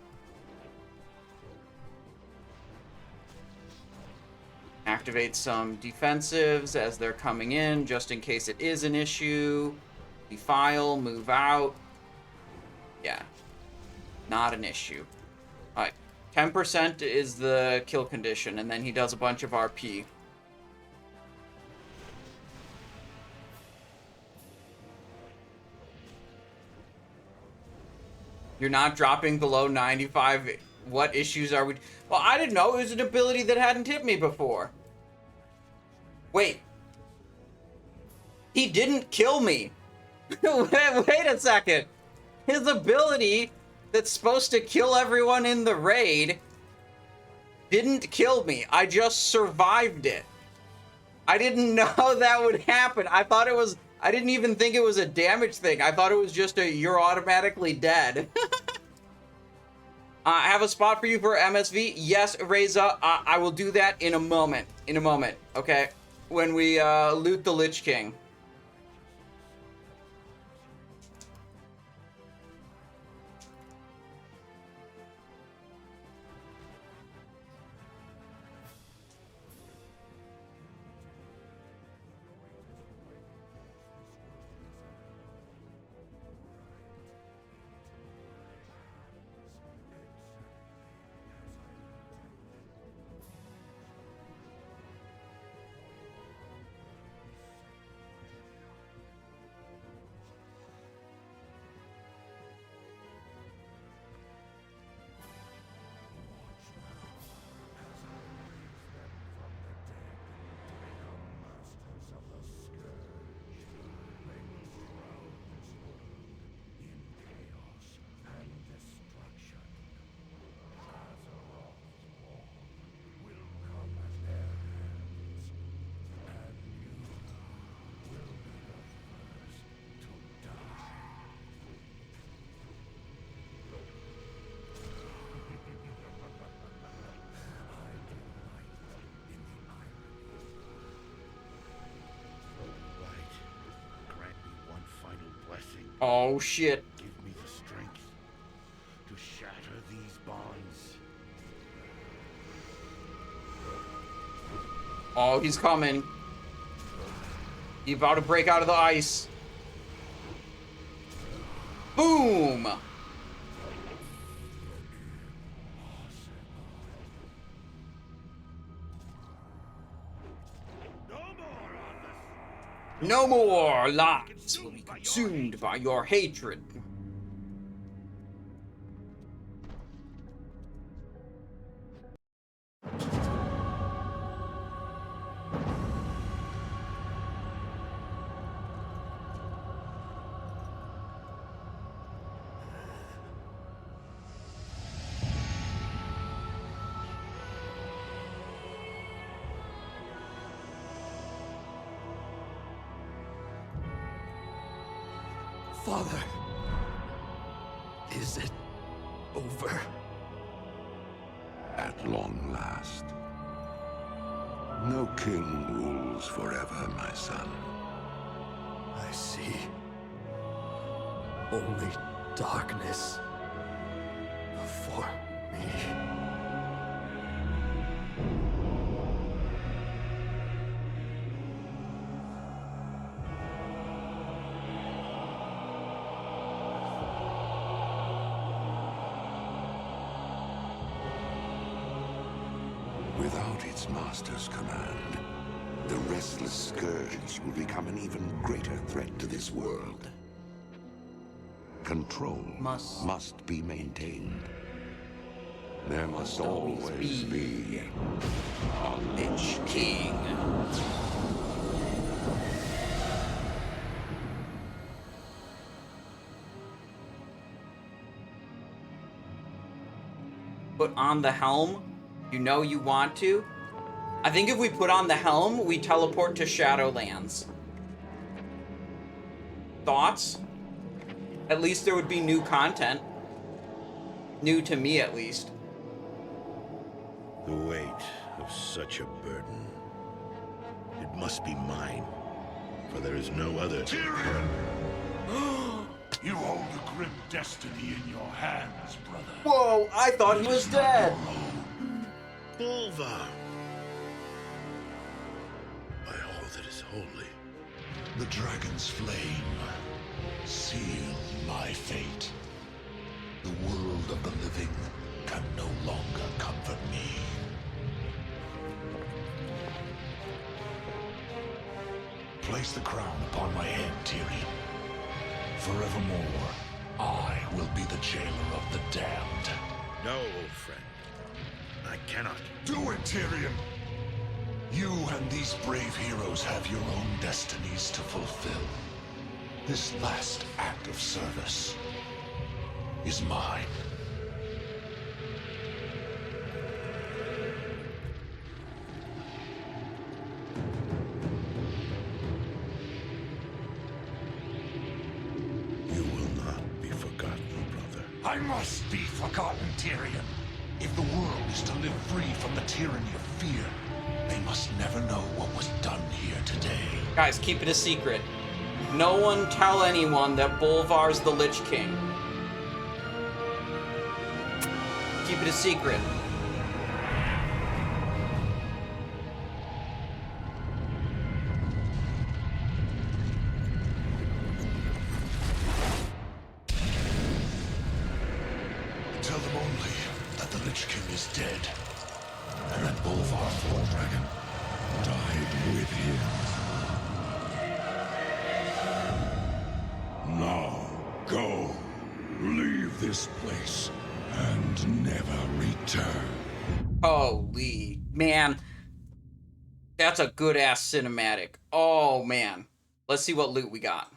Activate some defensives as they're coming in, just in case it is an issue. Defile, move out. Yeah. Not an issue. Alright. 10% is the kill condition, and then he does a bunch of RP. You're not dropping below 95. What issues are we... Well, I didn't know. It was an ability that hadn't hit me before. Wait. He didn't kill me. Wait a second. His ability that's supposed to kill everyone in the raid didn't kill me. I just survived it. I didn't know that would happen. I thought it was... I didn't even think it was a damage thing. I thought it was just a you're automatically dead. I have a spot for you for MSV. Yes, Reza, I will do that in a moment. In a moment, okay? When we loot the Lich King. Oh shit. Give me the strength to shatter these bonds. Oh, he's coming. He's about to break out of the ice. Boom! No more lives will be consumed by your hatred. Father, is it over? At long last. No king rules forever, my son. I see. Only darkness before me. Without its this master's command, the restless scourge will become an even greater threat to this world. Control must be maintained. There must always be a Lich King. Put on the helm? You know you want to? I think if we put on the helm, we teleport to Shadowlands. Thoughts? At least there would be new content. New to me, at least. The weight of such a burden. It must be mine, for there is no other. Tyrion! You hold a grim destiny in your hands, brother. Whoa, I thought he was dead. Bolvar! By all that is holy. The dragon's flame sealed my fate. The world of the living can no longer comfort me. Place the crown upon my head, Tyrion. Forevermore, I will be the jailer of the damned. No, old friend. I cannot. Do it, Tyrion! You and these brave heroes have your own destinies to fulfill. This last act of service is mine. You will not be forgotten, brother. I must be forgotten, Tyrion. If the world is to live free from the tyranny of fear, they must never know what was done here today. Guys, keep it a secret. No one tell anyone that Bolvar's the Lich King. Keep it a secret. Tell them only that the Lich King is dead, and that Bolvar Dragon died with him. Now, go. Leave this place and never return. Holy man. That's a good ass cinematic. Oh man. Let's see what loot we got.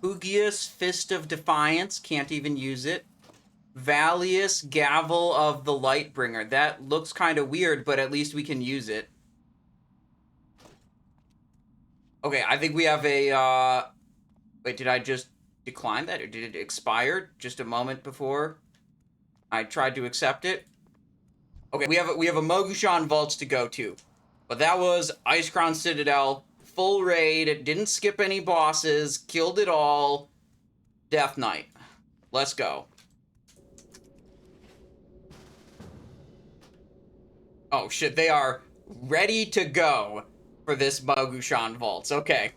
Hugius Fist of Defiance. Can't even use it. Valius Gavel of the Lightbringer. That looks kind of weird, but at least we can use it. Okay, I think we have a, Wait, did I just decline that? Or did it expire just a moment before I tried to accept it? Okay, we have a Mogushan Vaults to go to. But that was Icecrown Citadel. Full raid. It didn't skip any bosses. Killed it all. Death Knight. Let's go. Oh shit, they are ready to go for this Mogushan Vaults. Okay.